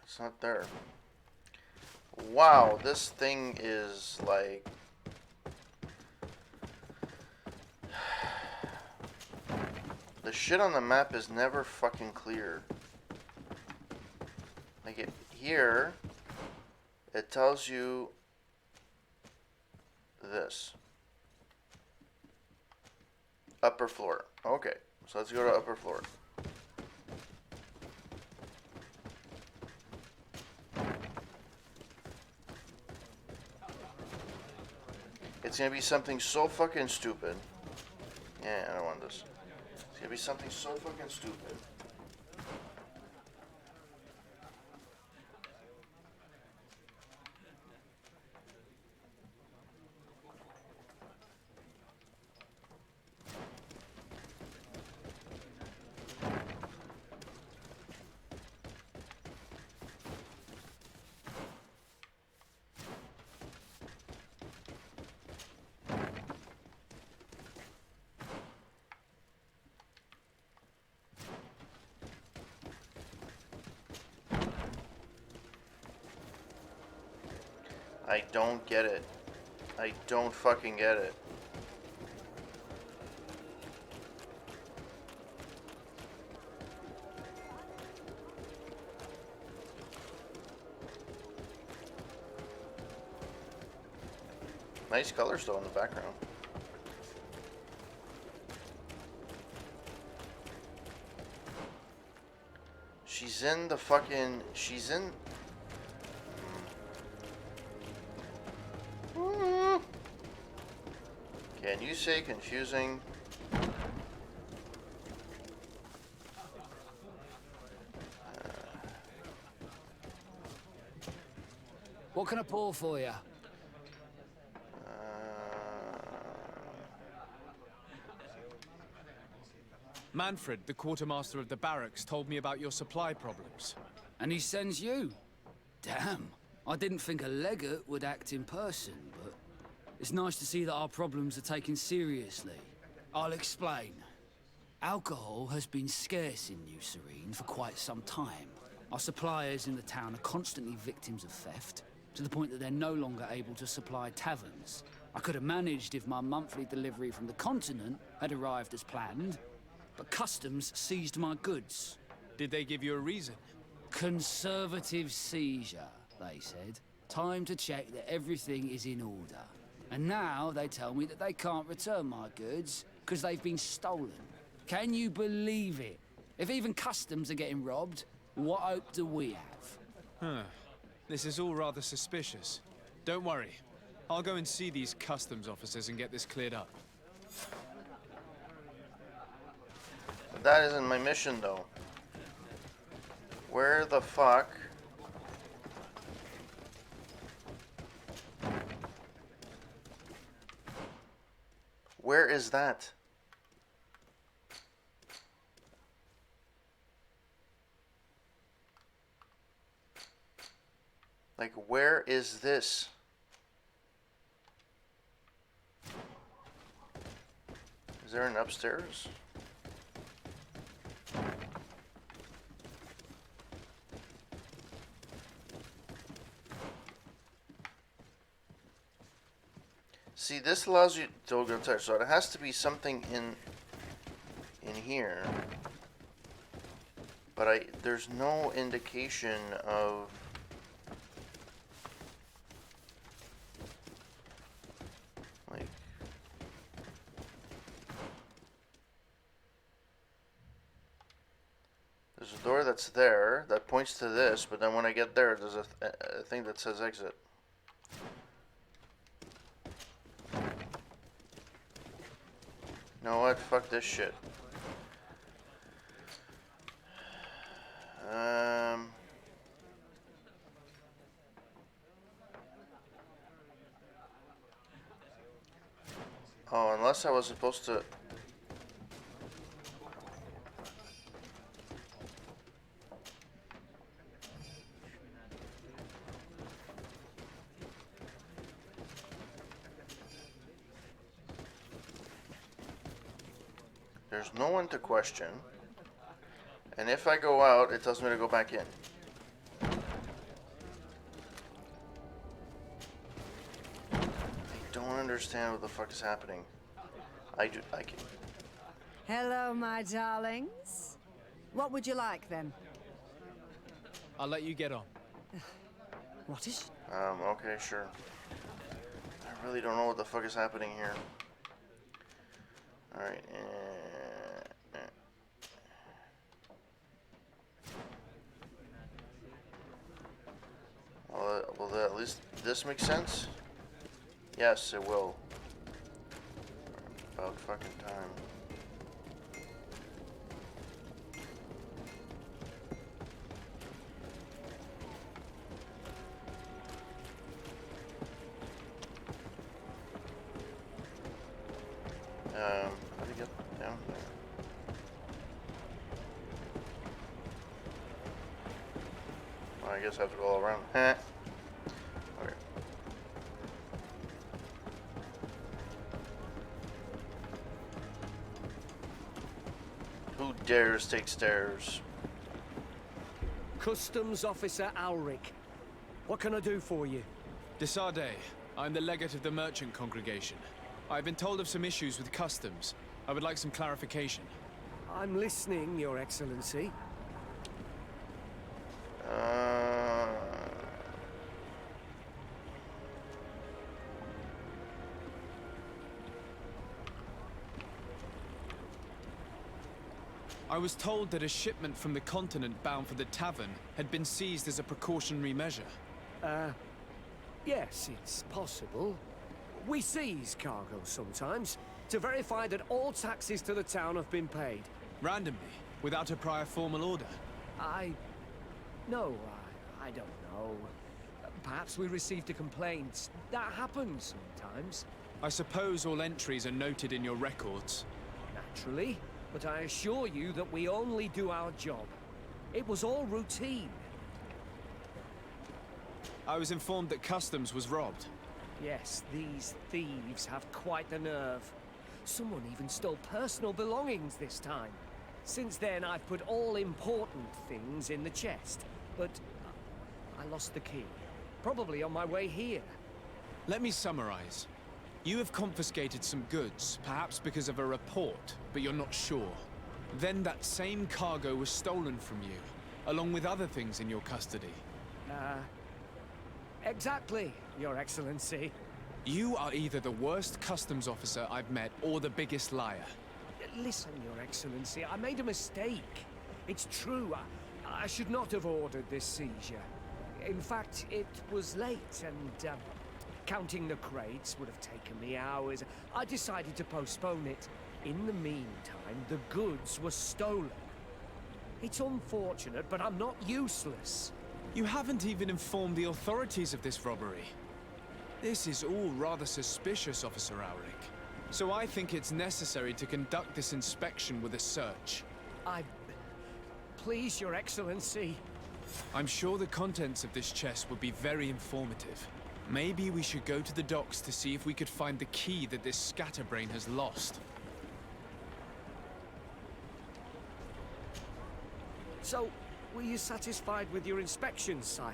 It's not there. Wow, this thing is like... The shit on the map is never fucking clear. Like here, it tells you this. Upper floor. Okay, so let's go to upper floor. It's gonna be something so fucking stupid. Yeah, I don't want this. It's gonna be something so fucking stupid. I don't get it. I don't fucking get it. Nice color still in the background. She's in the fucking... She's in... Can you say confusing? What can I pour for you? Manfred, the quartermaster of the barracks, told me about your supply problems. And he sends you? Damn. I didn't think a legate would act in person, but it's nice to see that our problems are taken seriously. I'll explain. Alcohol has been scarce in New Serene for quite some time. Our suppliers in the town are constantly victims of theft, to the point that they're no longer able to supply taverns. I could have managed if my monthly delivery from the continent had arrived as planned, but customs seized my goods. Did they give you a reason? Conservative seizure, they said. Time to check that everything is in order. And now they tell me that they can't return my goods because they've been stolen. Can you believe it? If even customs are getting robbed, what hope do we have? Huh. This is all rather suspicious. Don't worry. I'll go and see these customs officers and get this cleared up. That isn't my mission, though. Where the fuck? Where is that? Like, where is this? Is there an upstairs? See, this allows you to go touch, so it has to be something in here. But there's no indication of... like... There's a door that's there that points to this, but then when I get there, there's a thing that says exit. You know what? Fuck this shit. Oh, unless I was supposed to... There's no one to question. And if I go out, it tells me to go back in. I don't understand what the fuck is happening. I can... Hello, my darlings. What would you like, then? I'll let you get on. What is... Okay, sure. I really don't know what the fuck is happening here. Alright, will at least this make sense? Yes, it will. About fucking time. How do you get down there? Well, I guess I have to go all around. Heh. Okay. Who dares take stairs? Customs Officer Alric. What can I do for you? Desarde, I'm the legate of the merchant congregation. I've been told of some issues with customs. I would like some clarification. I'm listening, Your Excellency. I was told that a shipment from the continent bound for the tavern had been seized as a precautionary measure. Yes, it's possible. We seize cargo sometimes to verify that all taxes to the town have been paid. Randomly, without a prior formal order? No, I don't know. Perhaps we received a complaint. That happens sometimes. I suppose all entries are noted in your records. Naturally, but I assure you that we only do our job. It was all routine. I was informed that customs was robbed. Yes, these thieves have quite the nerve. Someone even stole personal belongings this time. Since then, I've put all important things in the chest. But I lost the key. Probably on my way here. Let me summarize. You have confiscated some goods, perhaps because of a report, but you're not sure. Then that same cargo was stolen from you, along with other things in your custody. Exactly, Your Excellency. You are either the worst customs officer I've met or the biggest liar. Listen, Your Excellency, I made a mistake. It's true. I should not have ordered this seizure. In fact, it was late, and counting the crates would have taken me hours. I decided to postpone it. In the meantime, the goods were stolen. It's unfortunate, but I'm not useless. You haven't even informed the authorities of this robbery. This is all rather suspicious, Officer Auric. So I think it's necessary to conduct this inspection with a search. Please, Your Excellency. I'm sure the contents of this chest would be very informative. Maybe we should go to the docks to see if we could find the key that this scatterbrain has lost. So, were you satisfied with your inspection, sire?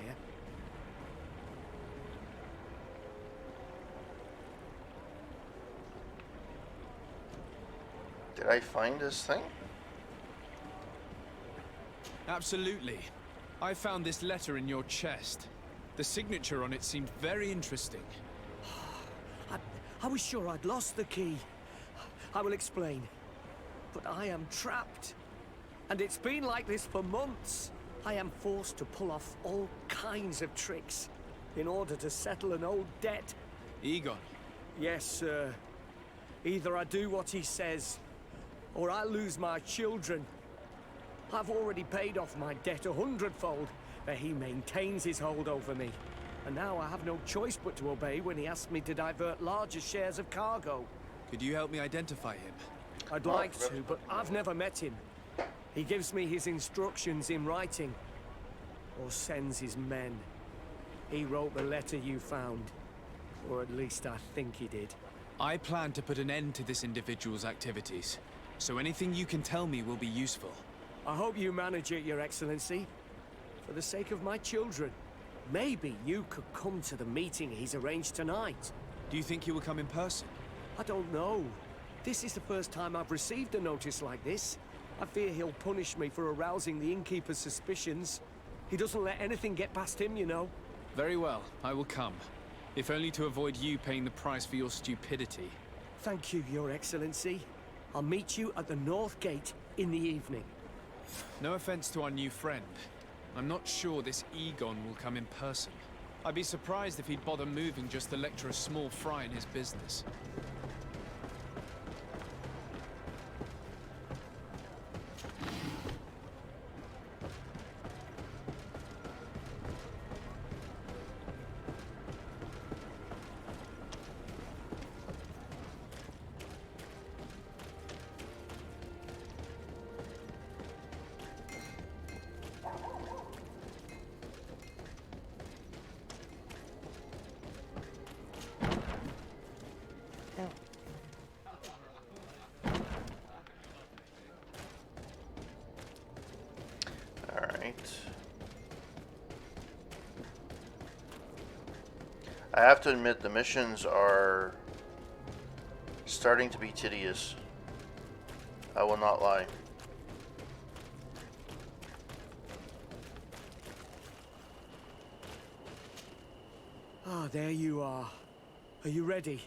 Did I find this thing? Absolutely. I found this letter in your chest. The signature on it seemed very interesting. I was sure I'd lost the key. I will explain. But I am trapped. And it's been like this for months. I am forced to pull off all kinds of tricks in order to settle an old debt. Egon? Yes, sir. Either I do what he says, or I lose my children. I've already paid off my debt 100-fold, but he maintains his hold over me. And now I have no choice but to obey when he asks me to divert larger shares of cargo. Could you help me identify him? I'd like to, but I've never met him. He gives me his instructions in writing, or sends his men. He wrote the letter you found, or at least I think he did. I plan to put an end to this individual's activities, so anything you can tell me will be useful. I hope you manage it, Your Excellency. For the sake of my children, maybe you could come to the meeting he's arranged tonight. Do you think he will come in person? I don't know. This is the first time I've received a notice like this. I fear he'll punish me for arousing the innkeeper's suspicions. He doesn't let anything get past him, you know. Very well, I will come. If only to avoid you paying the price for your stupidity. Thank you, Your Excellency. I'll meet you at the North Gate in the evening. No offense to our new friend. I'm not sure this Egon will come in person. I'd be surprised if he'd bother moving just to lecture a small fry in his business. I have to admit, the missions are starting to be tedious. I will not lie. Ah, there you are. Are you ready?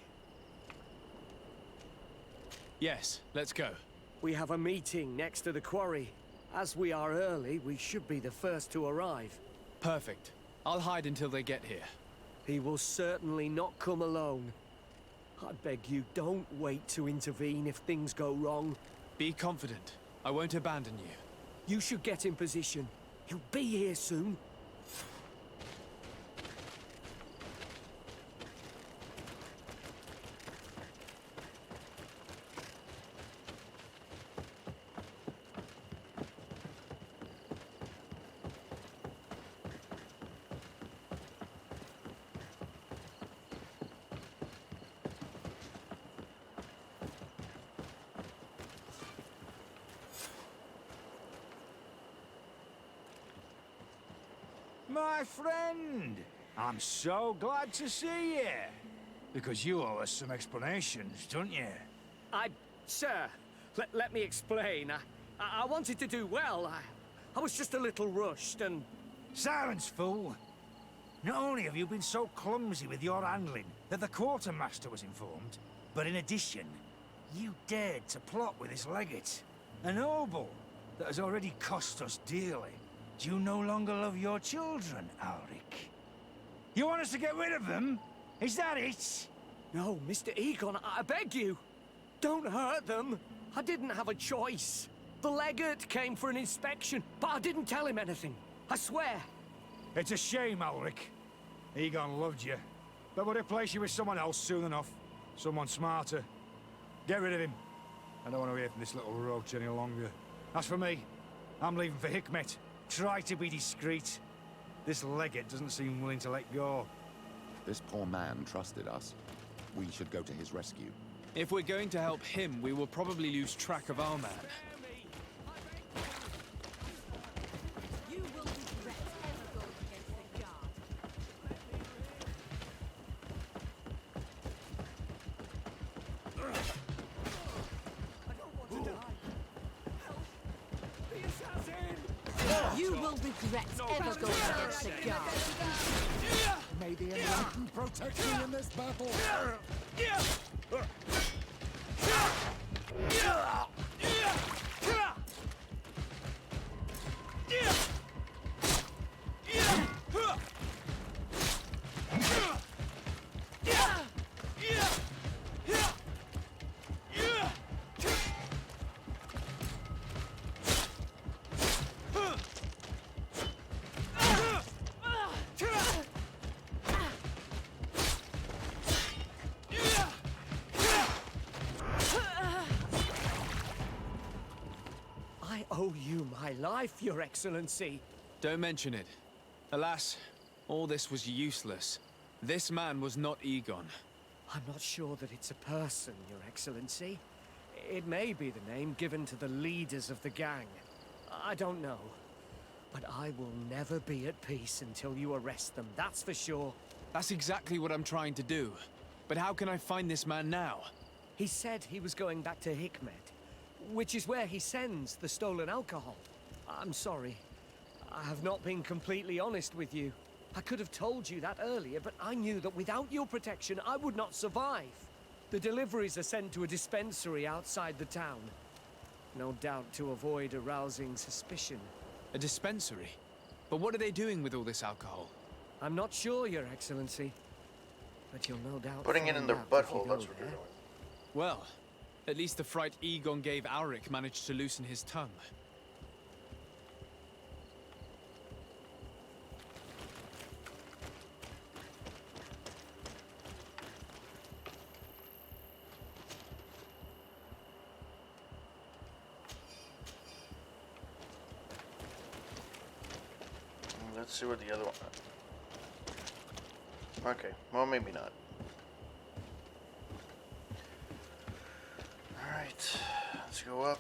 Yes, let's go. We have a meeting next to the quarry. As we are early, we should be the first to arrive. Perfect. I'll hide until they get here. He will certainly not come alone. I beg you, don't wait to intervene if things go wrong. Be confident. I won't abandon you. You should get in position. He'll be here soon. My friend, I'm so glad to see you. Because you owe us some explanations, don't you? Sir, let me explain. I wanted to do well. I was just a little rushed and... Silence, fool! Not only have you been so clumsy with your handling that the quartermaster was informed, but in addition, you dared to plot with his legate, a noble that has already cost us dearly. Do you no longer love your children, Alric? You want us to get rid of them? Is that it? No, Mr. Egon, I beg you. Don't hurt them. I didn't have a choice. The legate came for an inspection, but I didn't tell him anything. I swear. It's a shame, Alric. Egon loved you, but would replace you with someone else soon enough. Someone smarter. Get rid of him. I don't want to hear from this little roach any longer. As for me, I'm leaving for Hikmet. Try to be discreet. This legate doesn't seem willing to let go. This poor man trusted us. We should go to his rescue. If we're going to help him, we will probably lose track of our man. You will regret ever going against the guard. You will regret ever going against the guard. May the Enlightened protect me in this battle. I owe you my life, Your Excellency. Don't mention it. Alas, all this was useless. This man was not Egon. I'm not sure that it's a person, Your Excellency. It may be the name given to the leaders of the gang. I don't know. But I will never be at peace until you arrest them, that's for sure. That's exactly what I'm trying to do. But how can I find this man now? He said he was going back to Hikmet, which is where he sends the stolen alcohol. I'm sorry. I have not been completely honest with you. I could have told you that earlier, but I knew that without your protection, I would not survive. The deliveries are sent to a dispensary outside the town. No doubt to avoid arousing suspicion. A dispensary? But what are they doing with all this alcohol? I'm not sure, Your Excellency. But you'll no doubt Putting it in find their out if you butthole, go that's what there. they're doing. Well, at least the fright Egon gave Auric managed to loosen his tongue. Let's see what the other one... Okay, well, maybe not. Alright, let's go up.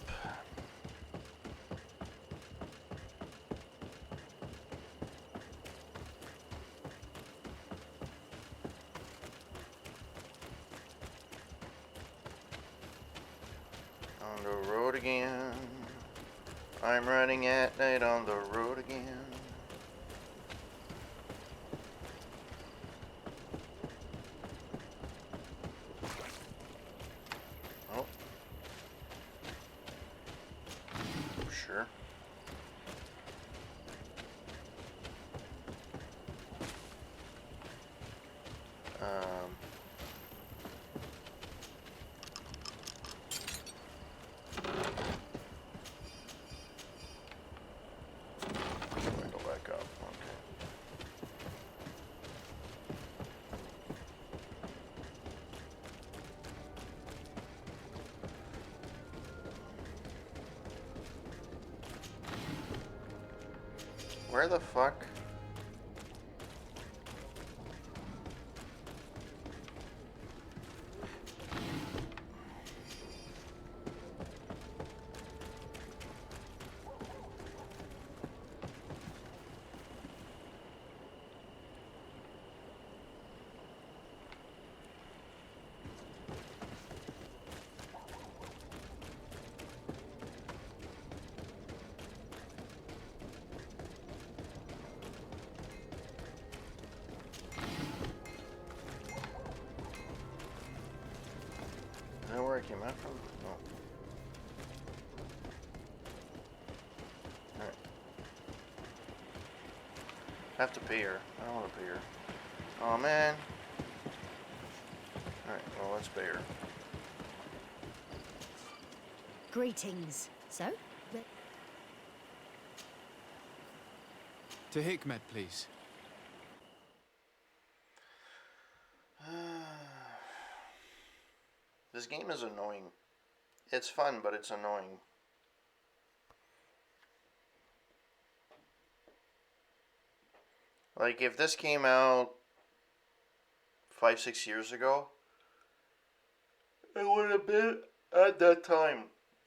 On the road again. I'm running at night on the road again. Sure. Go back up. Okay. Where the fuck? Is that where I came out from? No. Alright. I have to pay her. I don't want to pay her. Oh man. Alright, well let's pay her. Greetings. So? To Hikmet, please. This game is annoying. It's fun, but it's annoying. Like, if this came out 5-6 years ago, it would have been at that time.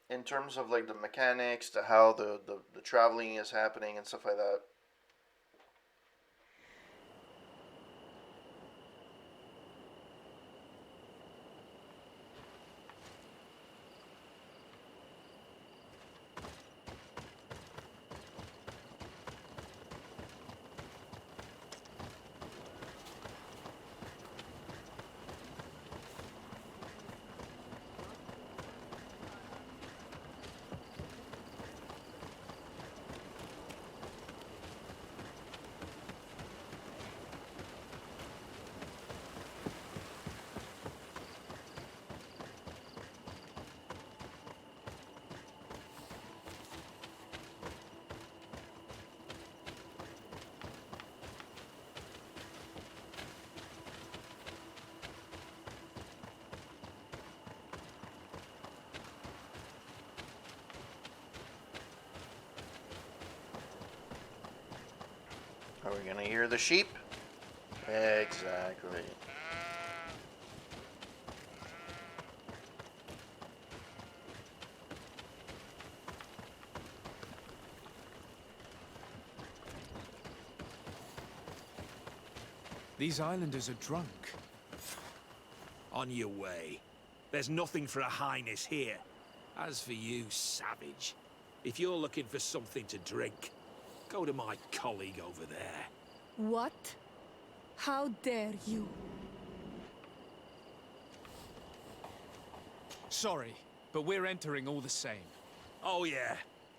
In terms of, like, the mechanics, to how the traveling is happening and stuff like that. Are we gonna hear the sheep? Exactly. These islanders are drunk. On your way. There's nothing for a highness here. As for you, savage, if you're looking for something to drink, go to my colleague over there. What? How dare you? Sorry, but we're entering all the same. Oh yeah,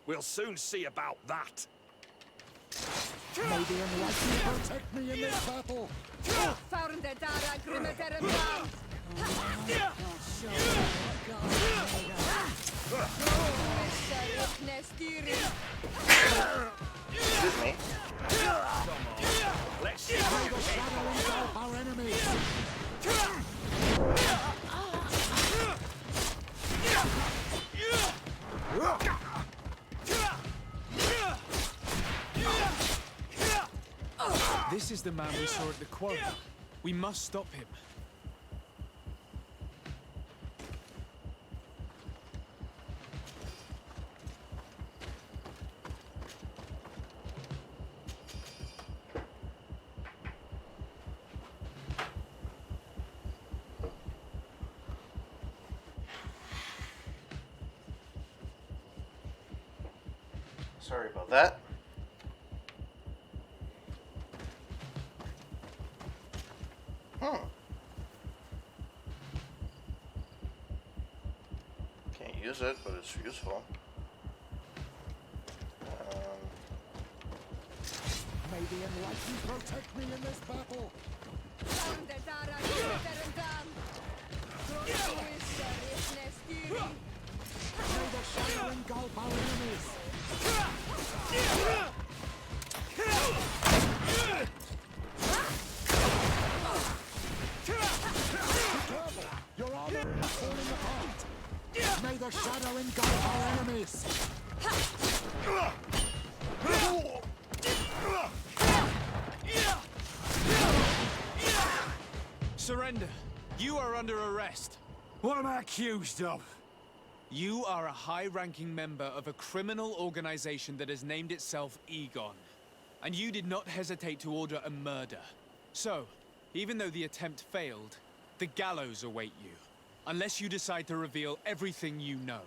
we'll soon see about that. May the Enlightened protect me in this battle! Excuse me. Let's see May the shadow engulf our enemies! This is the man we saw at the quarry. We must stop him. Sorry about that. Can't use it, but it's useful. the Enlightened protect me in this battle! May the shadow engulf our enemies! Careful! Your armor is falling apart! May the shadow engulf our enemies! Surrender. You are under arrest. What am I accused of? You are a high-ranking member of a criminal organization that has named itself Egon. And you did not hesitate to order a murder. So, even though the attempt failed, the gallows await you. Unless you decide to reveal everything you know.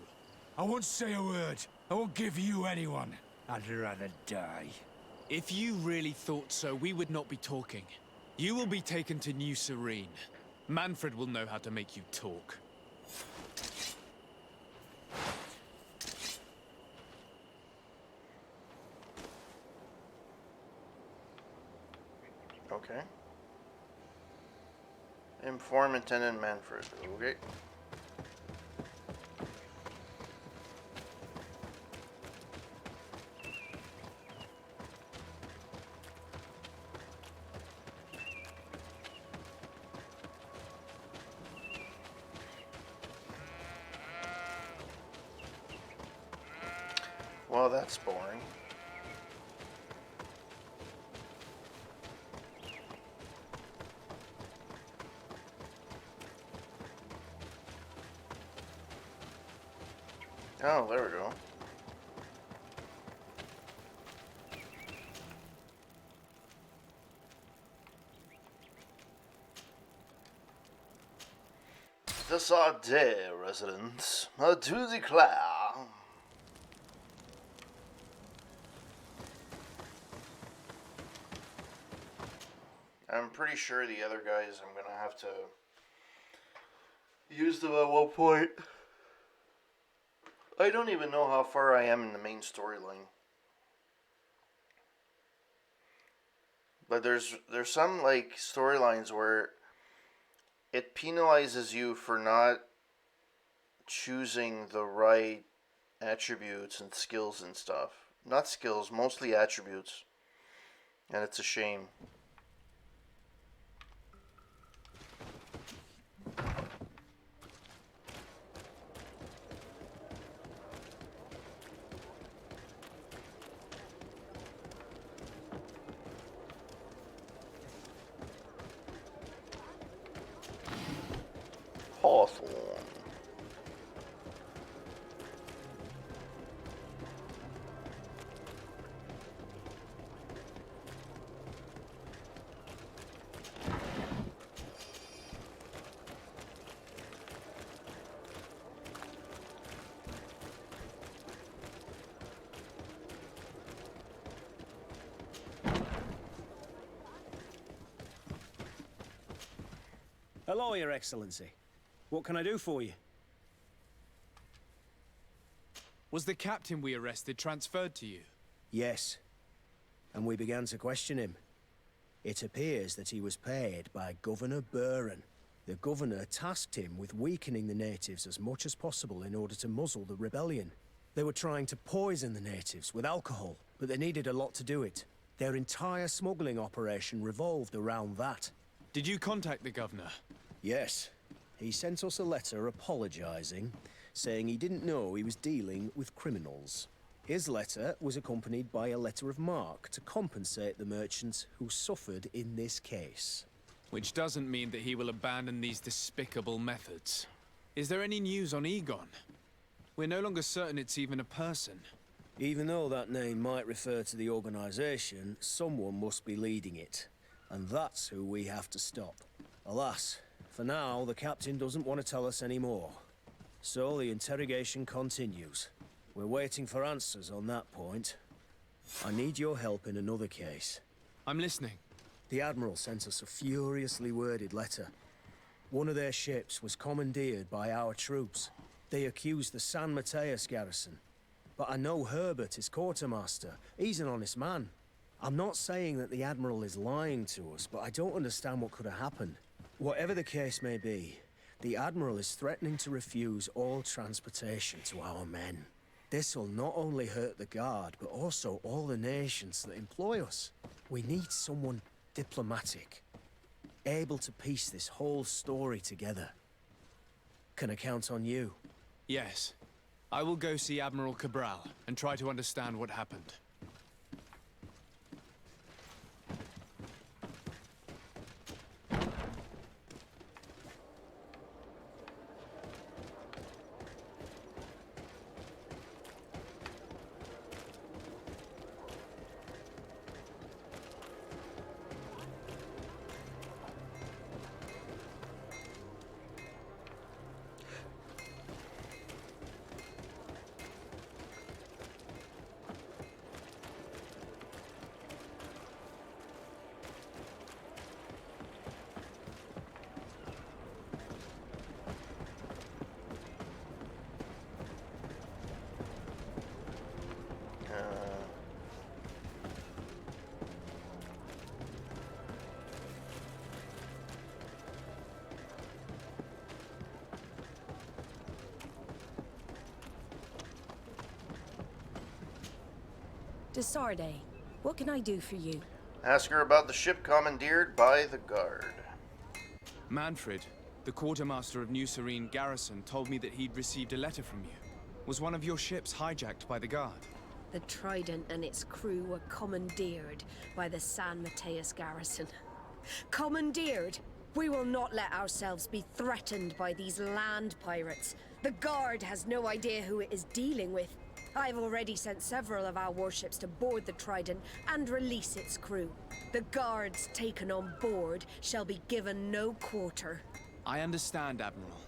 I won't say a word. I won't give you anyone. I'd rather die. If you really thought so, we would not be talking. You will be taken to New Serene. Manfred will know how to make you talk. Okay. Inform Lieutenant Manfred. Okay. Well, that's boring. Oh, there we go. The Sardet residence, to declare. I'm pretty sure the other guys I'm gonna have to use them at one point. I don't even know how far I am in the main storyline. But there's some like storylines where it penalizes you for not choosing the right attributes and skills and stuff. Not skills, mostly attributes. And it's a shame. Hawthorne. Hello, Your Excellency. What can I do for you? Was the captain we arrested transferred to you? Yes. And we began to question him. It appears that he was paid by Governor Buren. The governor tasked him with weakening the natives as much as possible in order to muzzle the rebellion. They were trying to poison the natives with alcohol, but they needed a lot to do it. Their entire smuggling operation revolved around that. Did you contact the governor? Yes. He sent us a letter apologizing, saying he didn't know he was dealing with criminals. His letter was accompanied by a letter of marque to compensate the merchants who suffered in this case. Which doesn't mean that he will abandon these despicable methods. Is there any news on Egon? We're no longer certain it's even a person. Even though that name might refer to the organization, someone must be leading it. And that's who we have to stop. Alas, for now, the captain doesn't want to tell us any more. So the interrogation continues. We're waiting for answers on that point. I need your help in another case. I'm listening. The Admiral sent us a furiously worded letter. One of their ships was commandeered by our troops. They accused the San Mateus garrison. But I know Herbert is quartermaster. He's an honest man. I'm not saying that the Admiral is lying to us, but I don't understand what could have happened. Whatever the case may be, the Admiral is threatening to refuse all transportation to our men. This will not only hurt the Guard, but also all the nations that employ us. We need someone diplomatic, able to piece this whole story together. Can I count on you? Yes. I will go see Admiral Cabral and try to understand what happened. Desarde, what can I do for you? Ask her about the ship commandeered by the Guard. Manfred, the quartermaster of New Serene Garrison, told me that he'd received a letter from you. Was one of your ships hijacked by the Guard? The Trident and its crew were commandeered by the San Mateus Garrison. Commandeered? We will not let ourselves be threatened by these land pirates. The Guard has no idea who it is dealing with. I've already sent several of our warships to board the Trident and release its crew. The Guards taken on board shall be given no quarter. I understand, Admiral.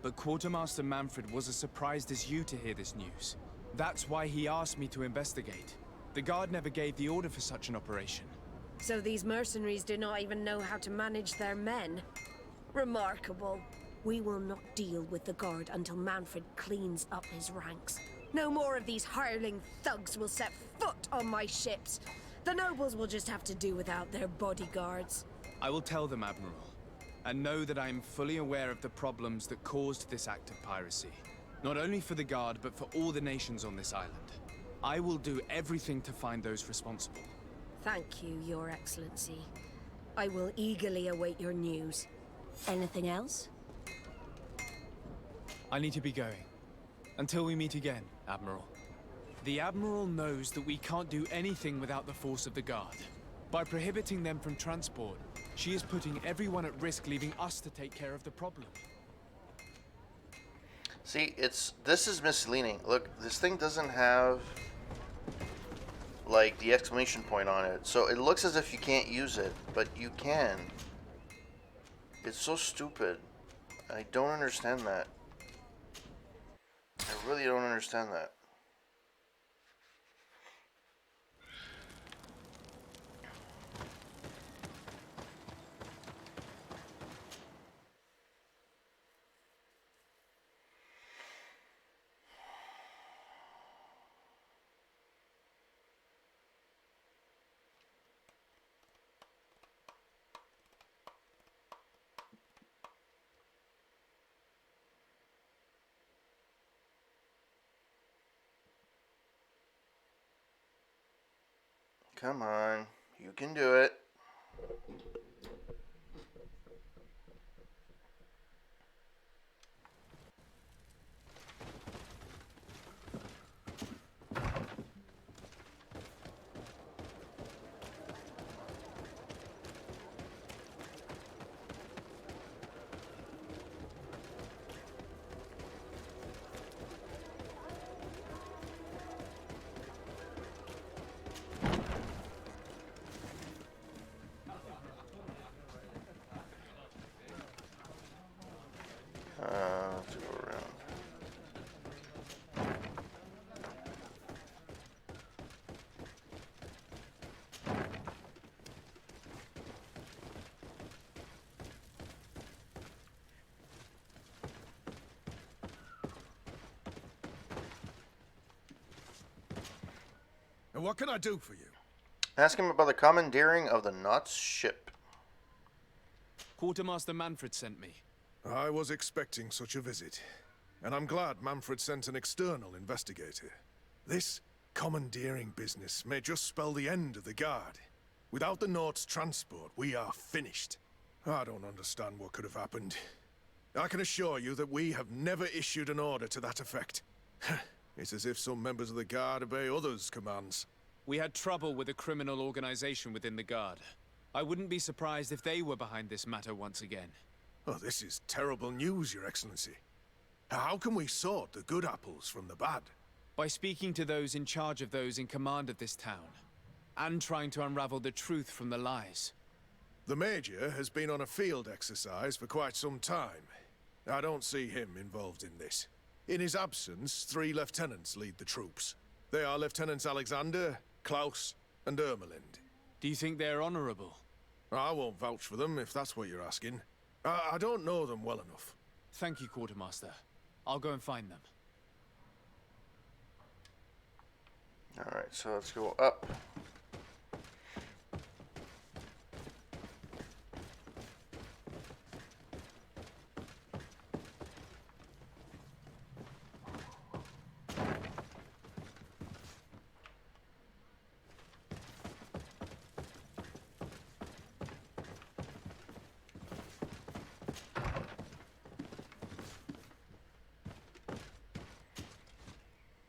But Quartermaster Manfred was as surprised as you to hear this news. That's why he asked me to investigate. The Guard never gave the order for such an operation. So these mercenaries do not even know how to manage their men? Remarkable. We will not deal with the Guard until Manfred cleans up his ranks. No more of these hireling thugs will set foot on my ships. The nobles will just have to do without their bodyguards. I will tell them, Admiral. And know that I am fully aware of the problems that caused this act of piracy. Not only for the Guard, but for all the nations on this island. I will do everything to find those responsible. Thank you, Your Excellency. I will eagerly await your news. Anything else? I need to be going. Until we meet again, Admiral. The Admiral knows that we can't do anything without the force of the Guard. By prohibiting them from transport, she is putting everyone at risk, leaving us to take care of the problem. See, this is misleading. Look, this thing doesn't have like the exclamation point on it, so it looks as if you can't use it, but you can. It's so stupid. I don't understand that. I really don't understand that. Come on, you can do it. Let's go around. And what can I do for you? Ask him about the commandeering of the Knots ship. Quartermaster Manfred sent me. I was expecting such a visit, and I'm glad Manfred sent an external investigator. This commandeering business may just spell the end of the Guard. Without the Nort's transport, we are finished. I don't understand what could have happened. I can assure you that we have never issued an order to that effect. It's as if some members of the Guard obey others' commands. We had trouble with a criminal organization within the Guard. I wouldn't be surprised if they were behind this matter once again. Oh, this is terrible news, Your Excellency. How can we sort the good apples from the bad? By speaking to those in charge of those in command of this town, and trying to unravel the truth from the lies. The Major has been on a field exercise for quite some time. I don't see him involved in this. In his absence, 3 lieutenants lead the troops. They are Lieutenants Alexander, Klaus, and Ermelind. Do you think they're honorable? I won't vouch for them, if that's what you're asking. I don't know them well enough. Thank you, Quartermaster. I'll go and find them. Alright, so let's go up.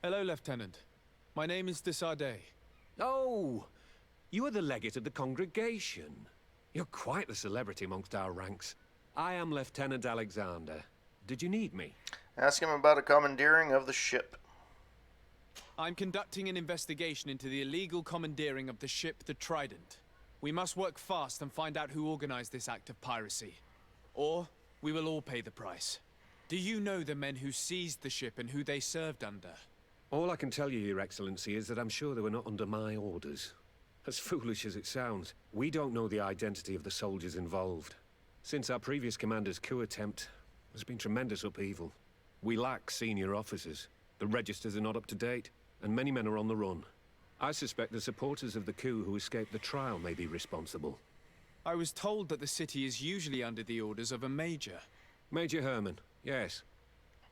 Hello, Lieutenant. My name is Desardet. Oh, you are the legate of the congregation. You're quite the celebrity amongst our ranks. I am Lieutenant Alexander. Did you need me? Ask him about a commandeering of the ship. I'm conducting an investigation into the illegal commandeering of the ship, the Trident. We must work fast and find out who organized this act of piracy. Or, we will all pay the price. Do you know the men who seized the ship and who they served under? All I can tell you, Your Excellency, is that I'm sure they were not under my orders. As foolish as it sounds, we don't know the identity of the soldiers involved. Since our previous commander's coup attempt, there's been tremendous upheaval. We lack senior officers. The registers are not up to date, and many men are on the run. I suspect the supporters of the coup who escaped the trial may be responsible. I was told that the city is usually under the orders of a major. Major Herman, yes.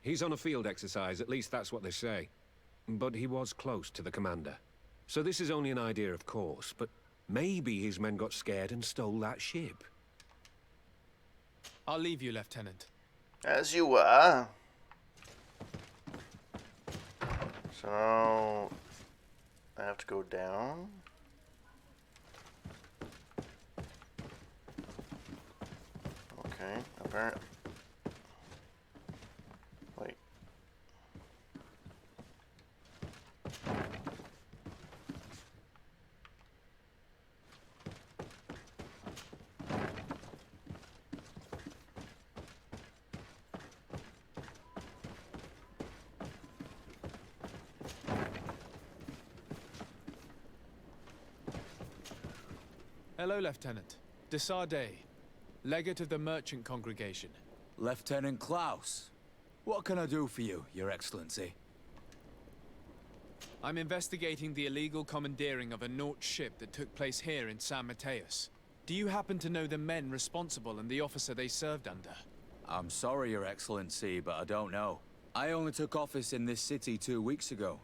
He's on a field exercise, at least that's what they say. But he was close to the commander. So this is only an idea, of course, but maybe his men got scared and stole that ship. I'll leave you, Lieutenant. As you were. So, I have to go down. Okay, apparently. Wait. Hello, Lieutenant. Desardet, legate of the merchant congregation. Lieutenant Klaus, what can I do for you, Your Excellency? I'm investigating the illegal commandeering of a Nort ship that took place here in San Mateus. Do you happen to know the men responsible and the officer they served under? I'm sorry, Your Excellency, but I don't know. I only took office in this city 2 weeks ago.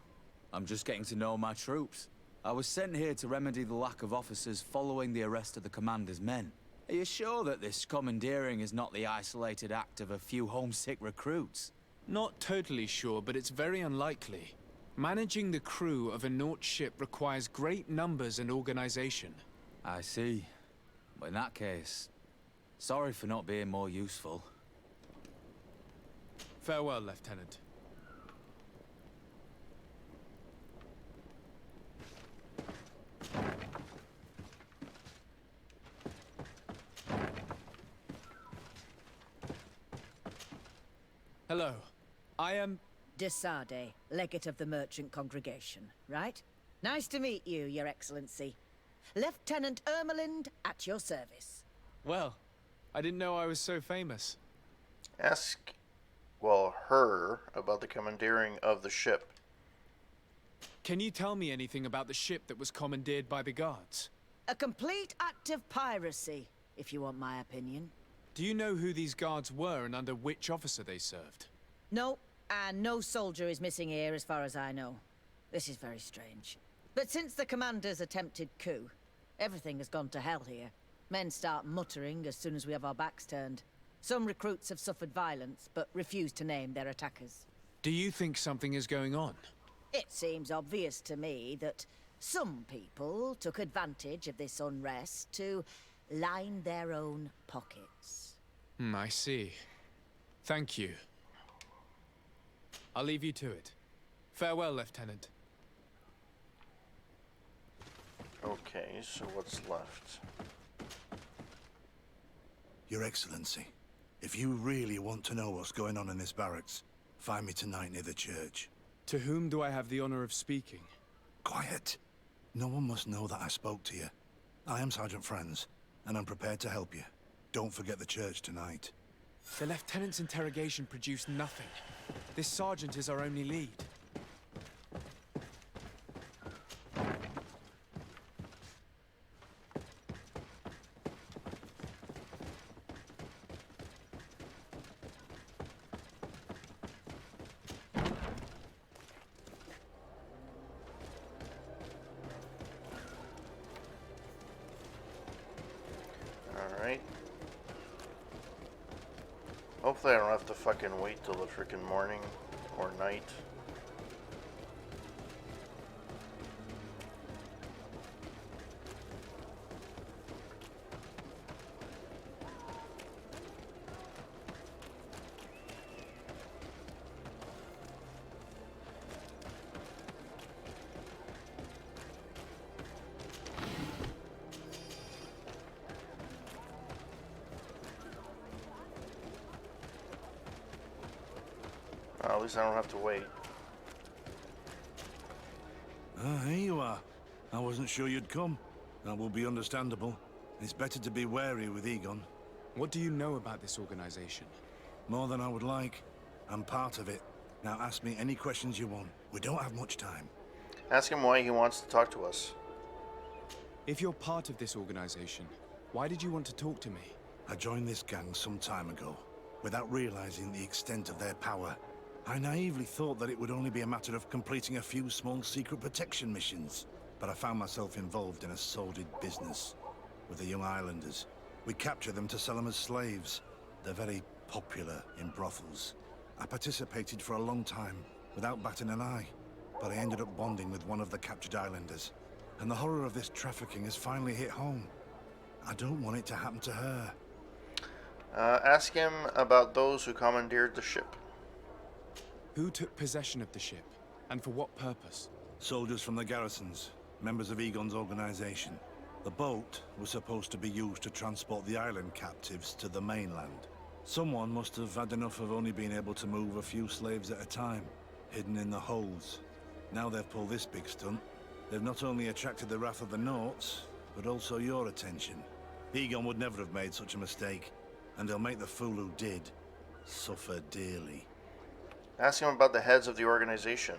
I'm just getting to know my troops. I was sent here to remedy the lack of officers following the arrest of the commander's men. Are you sure that this commandeering is not the isolated act of a few homesick recruits? Not totally sure, but it's very unlikely. Managing the crew of a Nort ship requires great numbers and organization. I see. But in that case, sorry for not being more useful. Farewell, Lieutenant. Hello. I am... Desardet, legate of the merchant congregation, right? Nice to meet you, Your Excellency. Lieutenant Ermelind, at your service. Well, I didn't know I was so famous. Ask, well, her about the commandeering of the ship. Can you tell me anything about the ship that was commandeered by the guards? A complete act of piracy, if you want my opinion. Do you know who these guards were and under which officer they served? No, and no soldier is missing here as far as I know. This is very strange. But since the commander's attempted coup, everything has gone to hell here. Men start muttering as soon as we have our backs turned. Some recruits have suffered violence, but refuse to name their attackers. Do you think something is going on? It seems obvious to me that some people took advantage of this unrest to line their own pockets. I see. Thank you. I'll leave you to it. Farewell, Lieutenant. Okay, so what's left? Your Excellency, if you really want to know what's going on in this barracks, find me tonight near the church. To whom do I have the honor of speaking? Quiet. No one must know that I spoke to you. I am Sergeant Franz, and I'm prepared to help you. Don't forget the church tonight. The Lieutenant's interrogation produced nothing. This sergeant is our only lead. Alright. Hopefully I don't have to fucking wait till the freaking morning or night. At least I don't have to wait. Ah, here you are. I wasn't sure you'd come. That will be understandable. It's better to be wary with Egon. What do you know about this organization? More than I would like. I'm part of it. Now ask me any questions you want. We don't have much time. Ask him why he wants to talk to us. If you're part of this organization, why did you want to talk to me? I joined this gang some time ago, without realizing the extent of their power. I naively thought that it would only be a matter of completing a few small secret protection missions, but I found myself involved in a sordid business with the young islanders. We capture them to sell them as slaves. They're very popular in brothels. I participated for a long time, without batting an eye, but I ended up bonding with one of the captured islanders, and the horror of this trafficking has finally hit home. I don't want it to happen to her. Ask him about those who commandeered the ship. Who took possession of the ship, and for what purpose? Soldiers from the garrisons, members of Egon's organization. The boat was supposed to be used to transport the island captives to the mainland. Someone must have had enough of only being able to move a few slaves at a time, hidden in the holds. Now they've pulled this big stunt. They've not only attracted the wrath of the Nauts, but also your attention. Egon would never have made such a mistake, and they'll make the fool who did suffer dearly. Ask him about the heads of the organization.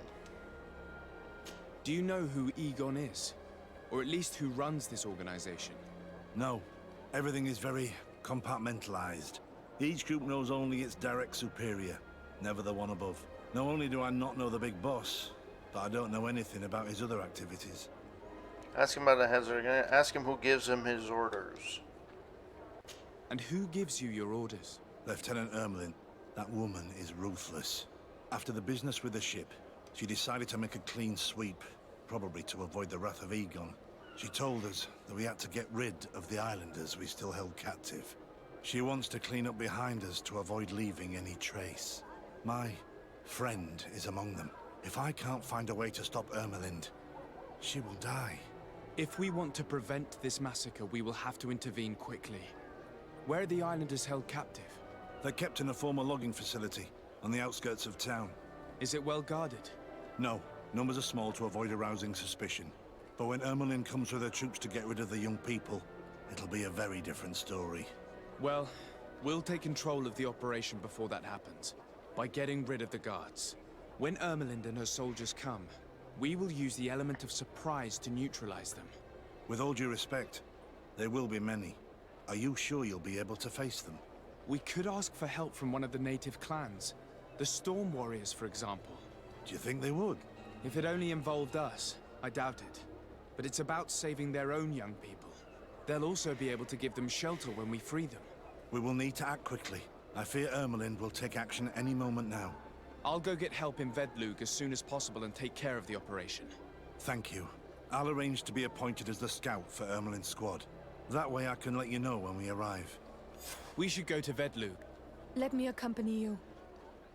Do you know who Egon is? Or at least who runs this organization? No. Everything is very compartmentalized. Each group knows only its direct superior, never the one above. Not only do I not know the big boss, but I don't know anything about his other activities. Ask him about the heads of the organization. Ask him who gives him his orders. And who gives you your orders? Lieutenant Ermelin. That woman is ruthless. After the business with the ship, she decided to make a clean sweep, probably to avoid the wrath of Egon. She told us that we had to get rid of the islanders we still held captive. She wants to clean up behind us to avoid leaving any trace. My friend is among them. If I can't find a way to stop Ermelind, she will die. If we want to prevent this massacre, we will have to intervene quickly. Where are the islanders held captive? They're kept in a former logging facility on the outskirts of town. Is it well guarded? No. Numbers are small to avoid arousing suspicion. But when Ermelin comes with her troops to get rid of the young people, it'll be a very different story. Well, we'll take control of the operation before that happens, by getting rid of the guards. When Ermelind and her soldiers come, We will use the element of surprise to neutralize them. With all due respect, there will be many. Are you sure you'll be able to face them? We could ask for help from one of the native clans. The Storm Warriors, for example. Do you think they would? If it only involved us, I doubt it. But it's about saving their own young people. They'll also be able to give them shelter when we free them. We will need to act quickly. I fear Ermelin will take action any moment now. I'll go get help in Vedlug as soon as possible and take care of the operation. Thank you. I'll arrange to be appointed as the scout for Ermelin's squad. That way I can let you know when we arrive. We should go to Vedlug. Let me accompany you.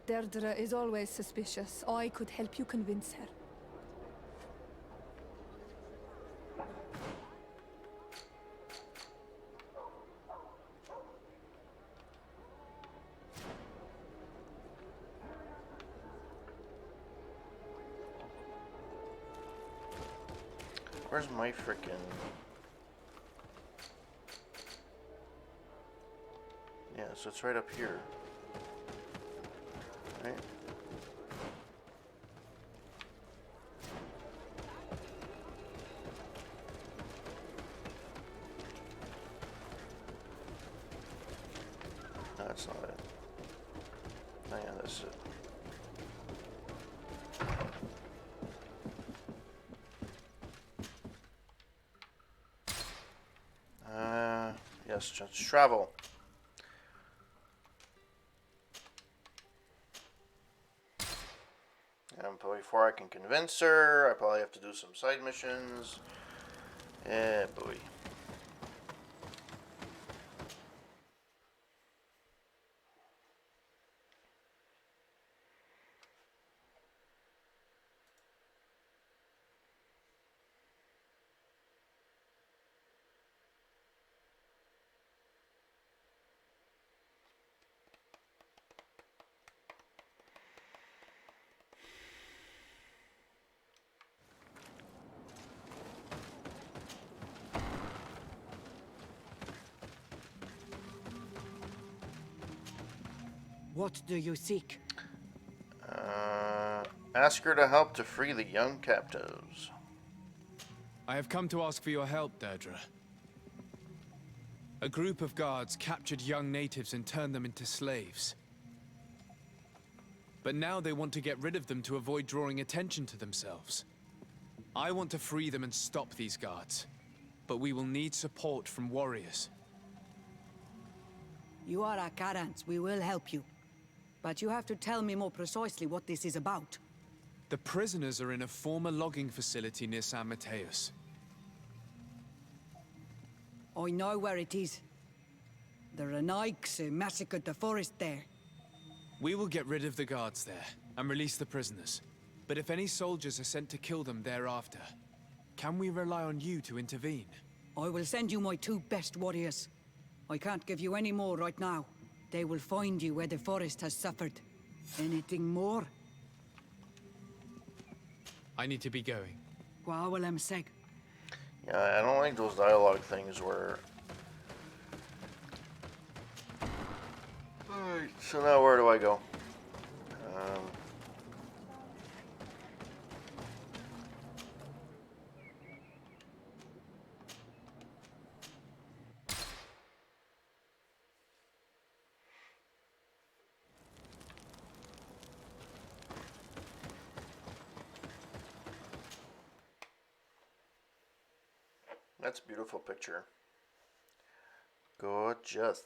Deirdre is always suspicious. I could help you convince her. Where's my frickin'... Yeah, so it's right up here. Right? No, that's not it. Oh yeah, that's it. Yes, just travel. And before I can convince her, I probably have to do some side missions. Yeah, boy. What do you seek? Ask her to help to free the young captives. I have come to ask for your help, Deirdre. A group of guards captured young natives and turned them into slaves. But now they want to get rid of them to avoid drawing attention to themselves. I want to free them and stop these guards. But we will need support from warriors. You are a Karans. We will help you. But you have to tell me more precisely what this is about. The prisoners are in a former logging facility near San Mateus. I know where it is. The Renaiks massacred the forest there. We will get rid of the guards there and release the prisoners. But if any soldiers are sent to kill them thereafter, can we rely on you to intervene? I will send you my 2 best warriors. I can't give you any more right now. They will find you where the forest has suffered. Anything more? I need to be going. Yeah, I don't like those dialogue things where... Alright, so now where do I go? That's a beautiful picture. Gorgeous.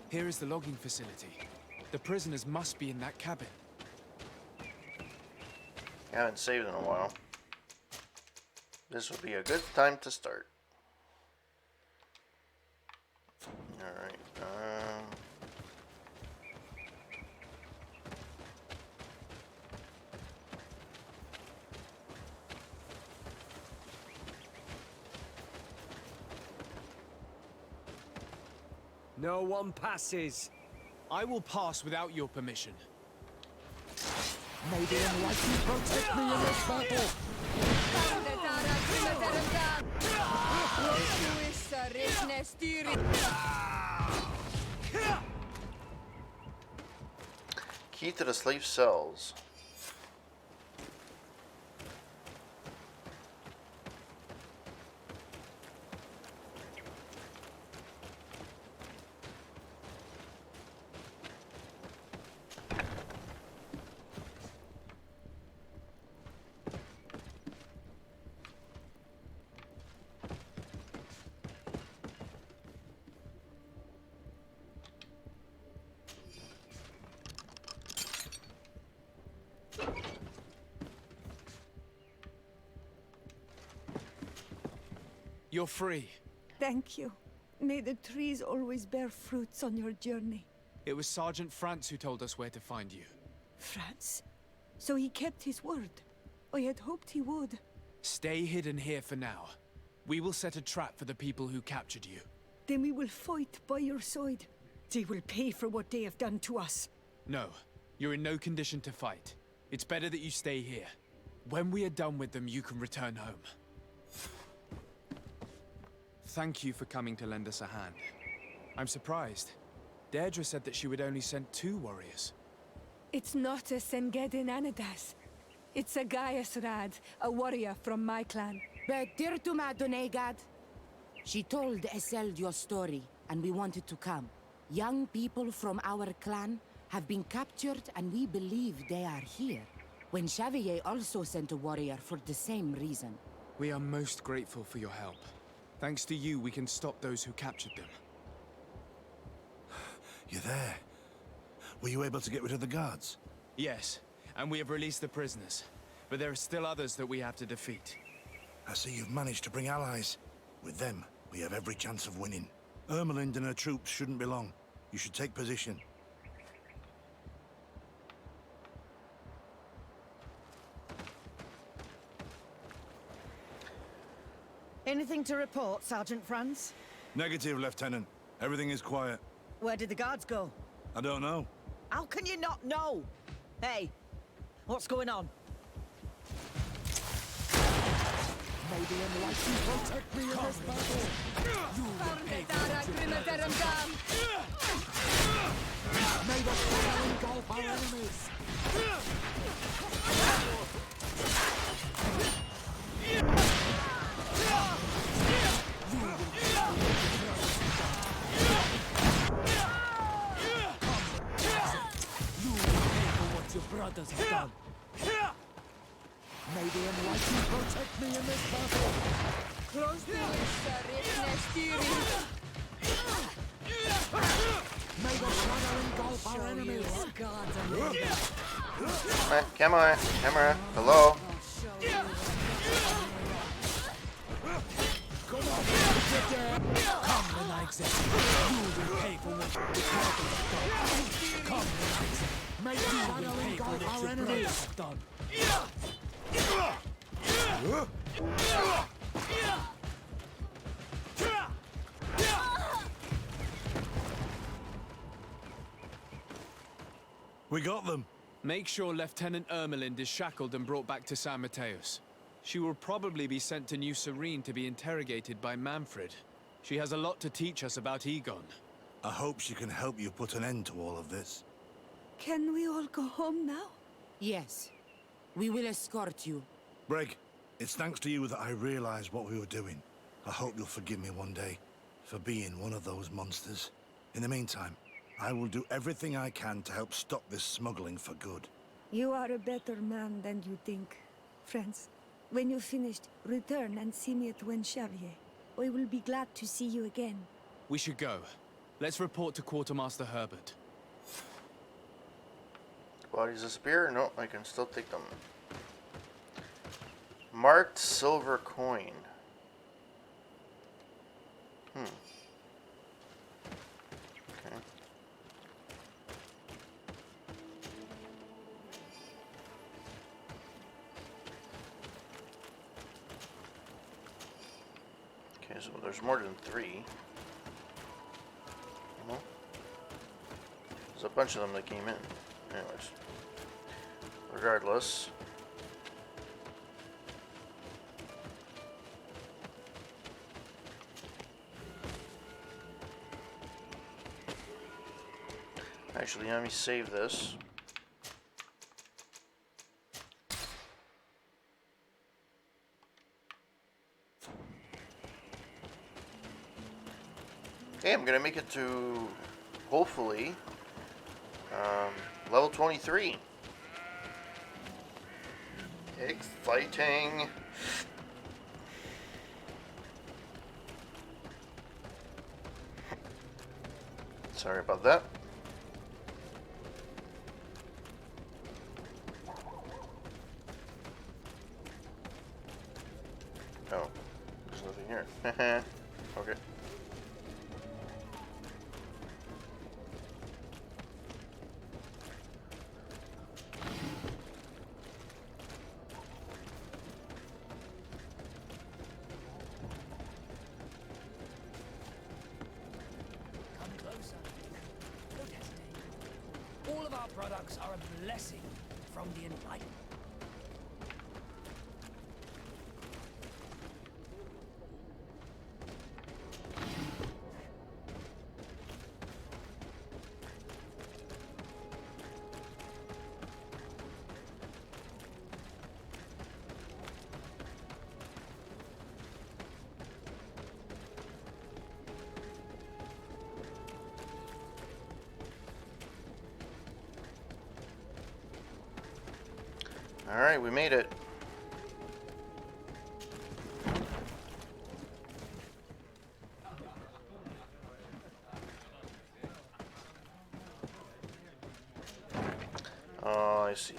Here is the logging facility. The prisoners must be in that cabin. I haven't saved in a while. This would be a good time to start. Alright, No one passes. I will pass without your permission. May the enlightened protect me in this battle! key to the slave cells. You're free. Thank you. May the trees always bear fruits on your journey. It was Sergeant France who told us where to find you. France? So he kept his word. I had hoped he would. Stay hidden here for now. We will set a trap for the people who captured you. Then we will fight by your side. They will pay for what they have done to us. No, you're in no condition to fight. It's better that you stay here. When we are done with them, you can return home. Thank you for coming to lend us a hand. I'm surprised. Deirdre said that she would only send 2 warriors. It's not a Sengedin Anadas. It's a Gaius Rad, a warrior from my clan. Betirtuma Donegad. She told Eseld your story, and we wanted to come. Young people from our clan have been captured, and we believe they are here. When Xavier also sent a warrior for the same reason. We are most grateful for your help. Thanks to you, we can stop those who captured them. You're there. Were you able to get rid of the guards? Yes, and we have released the prisoners. But there are still others that we have to defeat. I see you've managed to bring allies. With them, we have every chance of winning. Ermelind and her troops shouldn't be long. You should take position. Anything to report, Sergeant Franz? Negative, Lieutenant. Everything is quiet. Where did the guards go? I don't know. How can you not know? Hey, what's going on? May the enlightened protect me in this battle! May the fire engulf our enemies! Your brothers have done. May the enlightened protect me in this battle! May the shadow engulf our enemies! Camera, camera, hello. Come on, come when I exist. You will pay for what the brothers have done. Come when I exist. May the shadow engulf our enemies! Done. We got them. Make sure Lieutenant Ermelind is shackled and brought back to San Mateos. She will probably be sent to New Serene to be interrogated by Manfred. She has a lot to teach us about Egon. I hope she can help you put an end to all of this. Can we all go home now? Yes. We will escort you. Breg, it's thanks to you that I realized what we were doing. I hope you'll forgive me one day for being one of those monsters. In the meantime, I will do everything I can to help stop this smuggling for good. You are a better man than you think. Friends, when you're finished, return and see me at Xavier. I will be glad to see you again. We should go. Let's report to Quartermaster Herbert. Bodies disappear? No, I can still take them. Marked silver coin. Okay. Okay, so there's more than 3. No? There's a bunch of them that came in. Anyways. Regardless. Actually, let me save this. Okay, I'm gonna make it to, hopefully, level 23. Exciting. Sorry about that. Oh, there's nothing here. Okay. Come closer. No destiny. All of our products are a blessing from the Enlightenment. Alright, we made it. Oh, I see.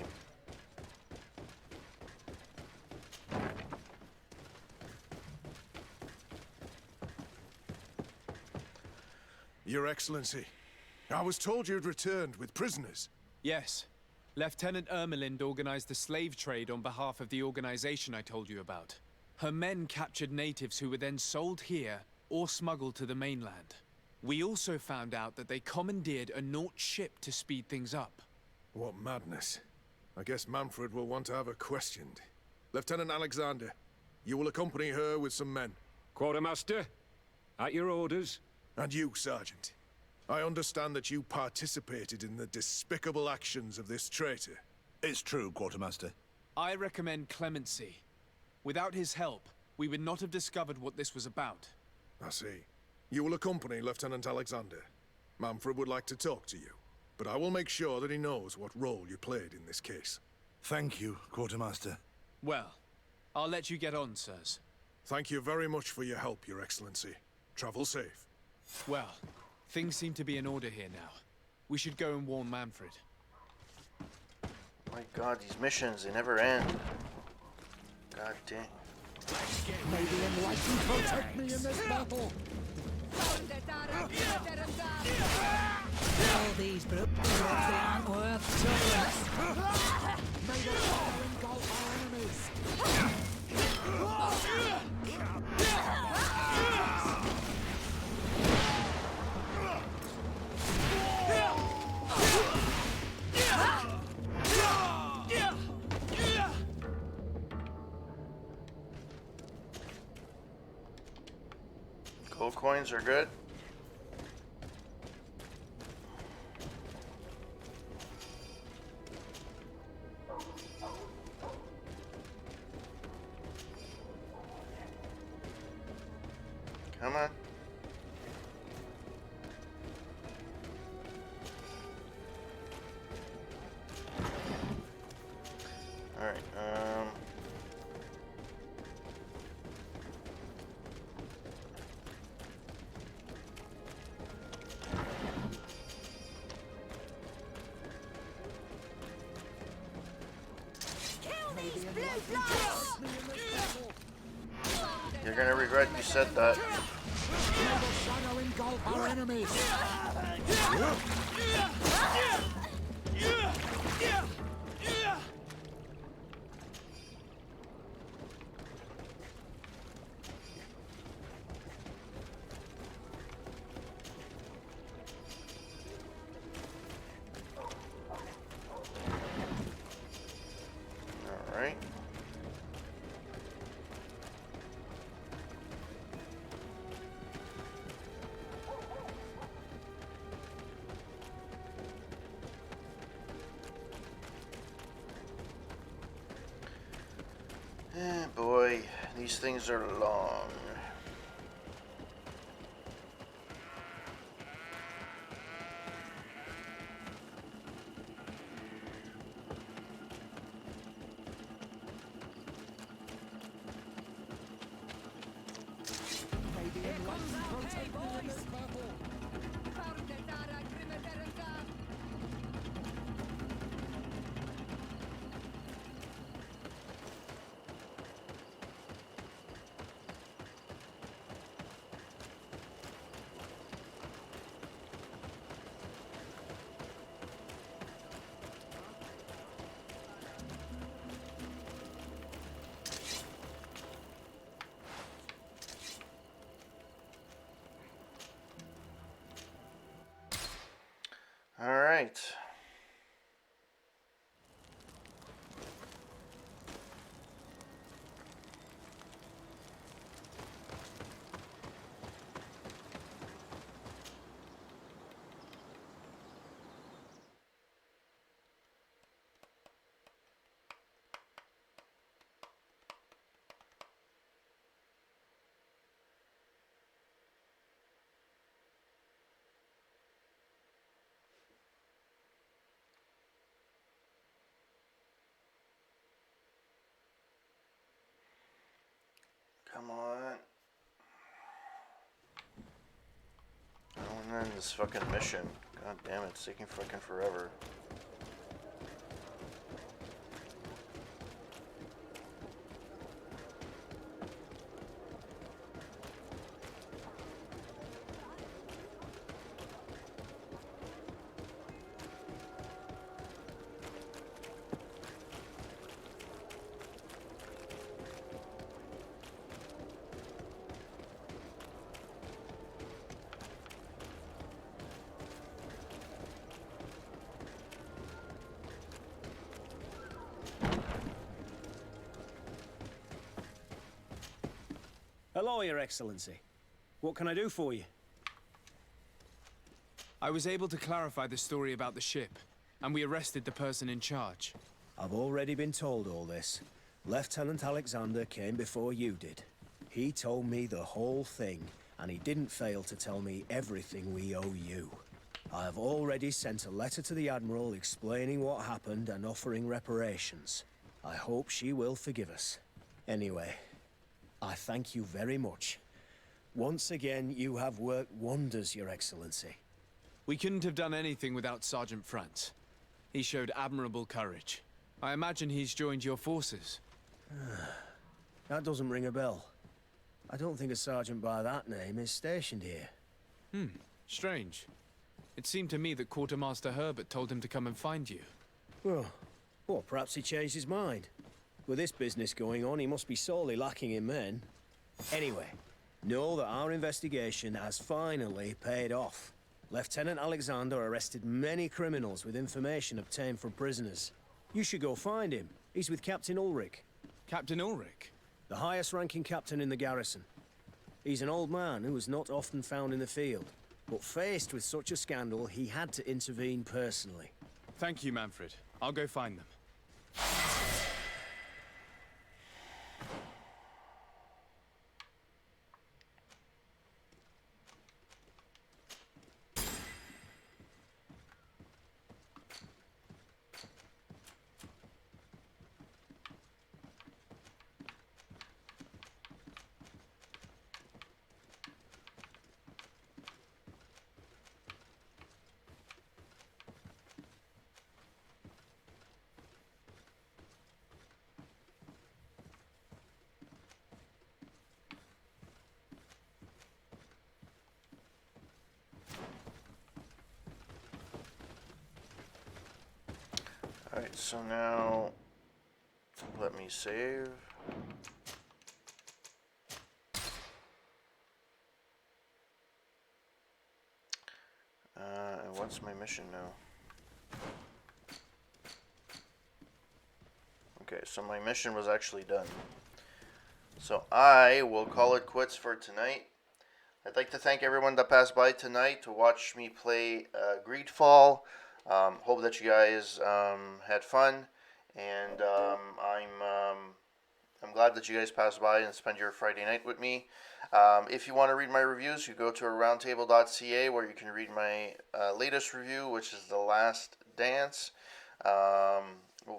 Your Excellency, I was told you'd returned with prisoners. Yes. Lieutenant Ermelind organized the slave trade on behalf of the organization I told you about. Her men captured natives who were then sold here or smuggled to the mainland. We also found out that they commandeered a Naut ship to speed things up. What madness. I guess Manfred will want to have her questioned. Lieutenant Alexander, you will accompany her with some men. Quartermaster, at your orders. And you, Sergeant. I understand that you participated in the despicable actions of this traitor. It's true, Quartermaster. I recommend clemency. Without his help, we would not have discovered what this was about. I see. You will accompany Lieutenant Alexander. Manfred would like to talk to you, but I will make sure that he knows what role you played in this case. Thank you, Quartermaster. Well, I'll let you get on, sirs. Thank you very much for your help, Your Excellency. Travel safe. Well, things seem to be in order here now. We should go and warn Manfred. My god, these missions, they never end. God dang. May the Enlightened protect me in this battle! All these brutes aren't worth justice. May the fire engulf our enemies! Gold coins are good. Come on. All right. You're gonna regret you said that. May the shadow engulf our enemies. All right. Boy, these things are long. All right. Come on. I want to end this fucking mission. God damn it, it's taking fucking forever. Hello, Your Excellency. What can I do for you? I was able to clarify the story about the ship, and we arrested the person in charge. I've already been told all this. Lieutenant Alexander came before you did. He told me the whole thing, and he didn't fail to tell me everything we owe you. I have already sent a letter to the Admiral explaining what happened and offering reparations. I hope she will forgive us. Anyway, I thank you very much. Once again, you have worked wonders, Your Excellency. We couldn't have done anything without Sergeant Frantz. He showed admirable courage. I imagine he's joined your forces. That doesn't ring a bell. I don't think a sergeant by that name is stationed here. Strange. It seemed to me that Quartermaster Herbert told him to come and find you. Well, perhaps he changed his mind. With this business going on, he must be sorely lacking in men. Anyway, know that our investigation has finally paid off. Lieutenant Alexander arrested many criminals with information obtained from prisoners. You should go find him. He's with Captain Ulrich. Captain Ulrich? The highest-ranking captain in the garrison. He's an old man who is not often found in the field, but faced with such a scandal, he had to intervene personally. Thank you, Manfred. I'll go find them. Alright, so now let me save. And what's my mission now? Okay, so my mission was actually done. So I will call it quits for tonight. I'd like to thank everyone that passed by tonight to watch me play GreedFall. Hope that you guys had fun, and I'm glad that you guys passed by and spent your Friday night with me. If you want to read my reviews, you go to aroundtable.ca where you can read my latest review, which is The Last Dance,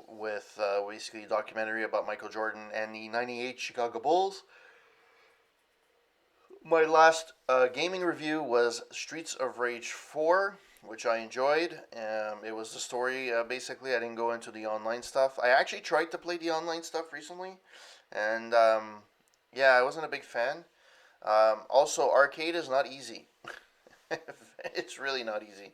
with basically a documentary about Michael Jordan and the '98 Chicago Bulls. My last gaming review was Streets of Rage 4, which I enjoyed. It was the story, basically. I didn't go into the online stuff. I actually tried to play the online stuff recently, and yeah, I wasn't a big fan. Also, arcade is not easy. It's really not easy.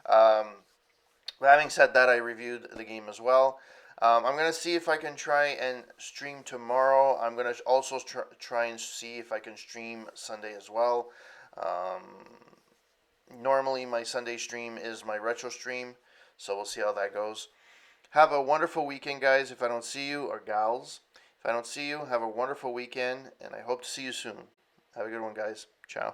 But having said that, I reviewed the game as well. I'm going to see if I can try and stream tomorrow. I'm going to also try and see if I can stream Sunday as well. Normally, my Sunday stream is my retro stream, so we'll see how that goes. Have a wonderful weekend, guys, if I don't see you, or gals. If I don't see you, have a wonderful weekend, and I hope to see you soon. Have a good one, guys. Ciao.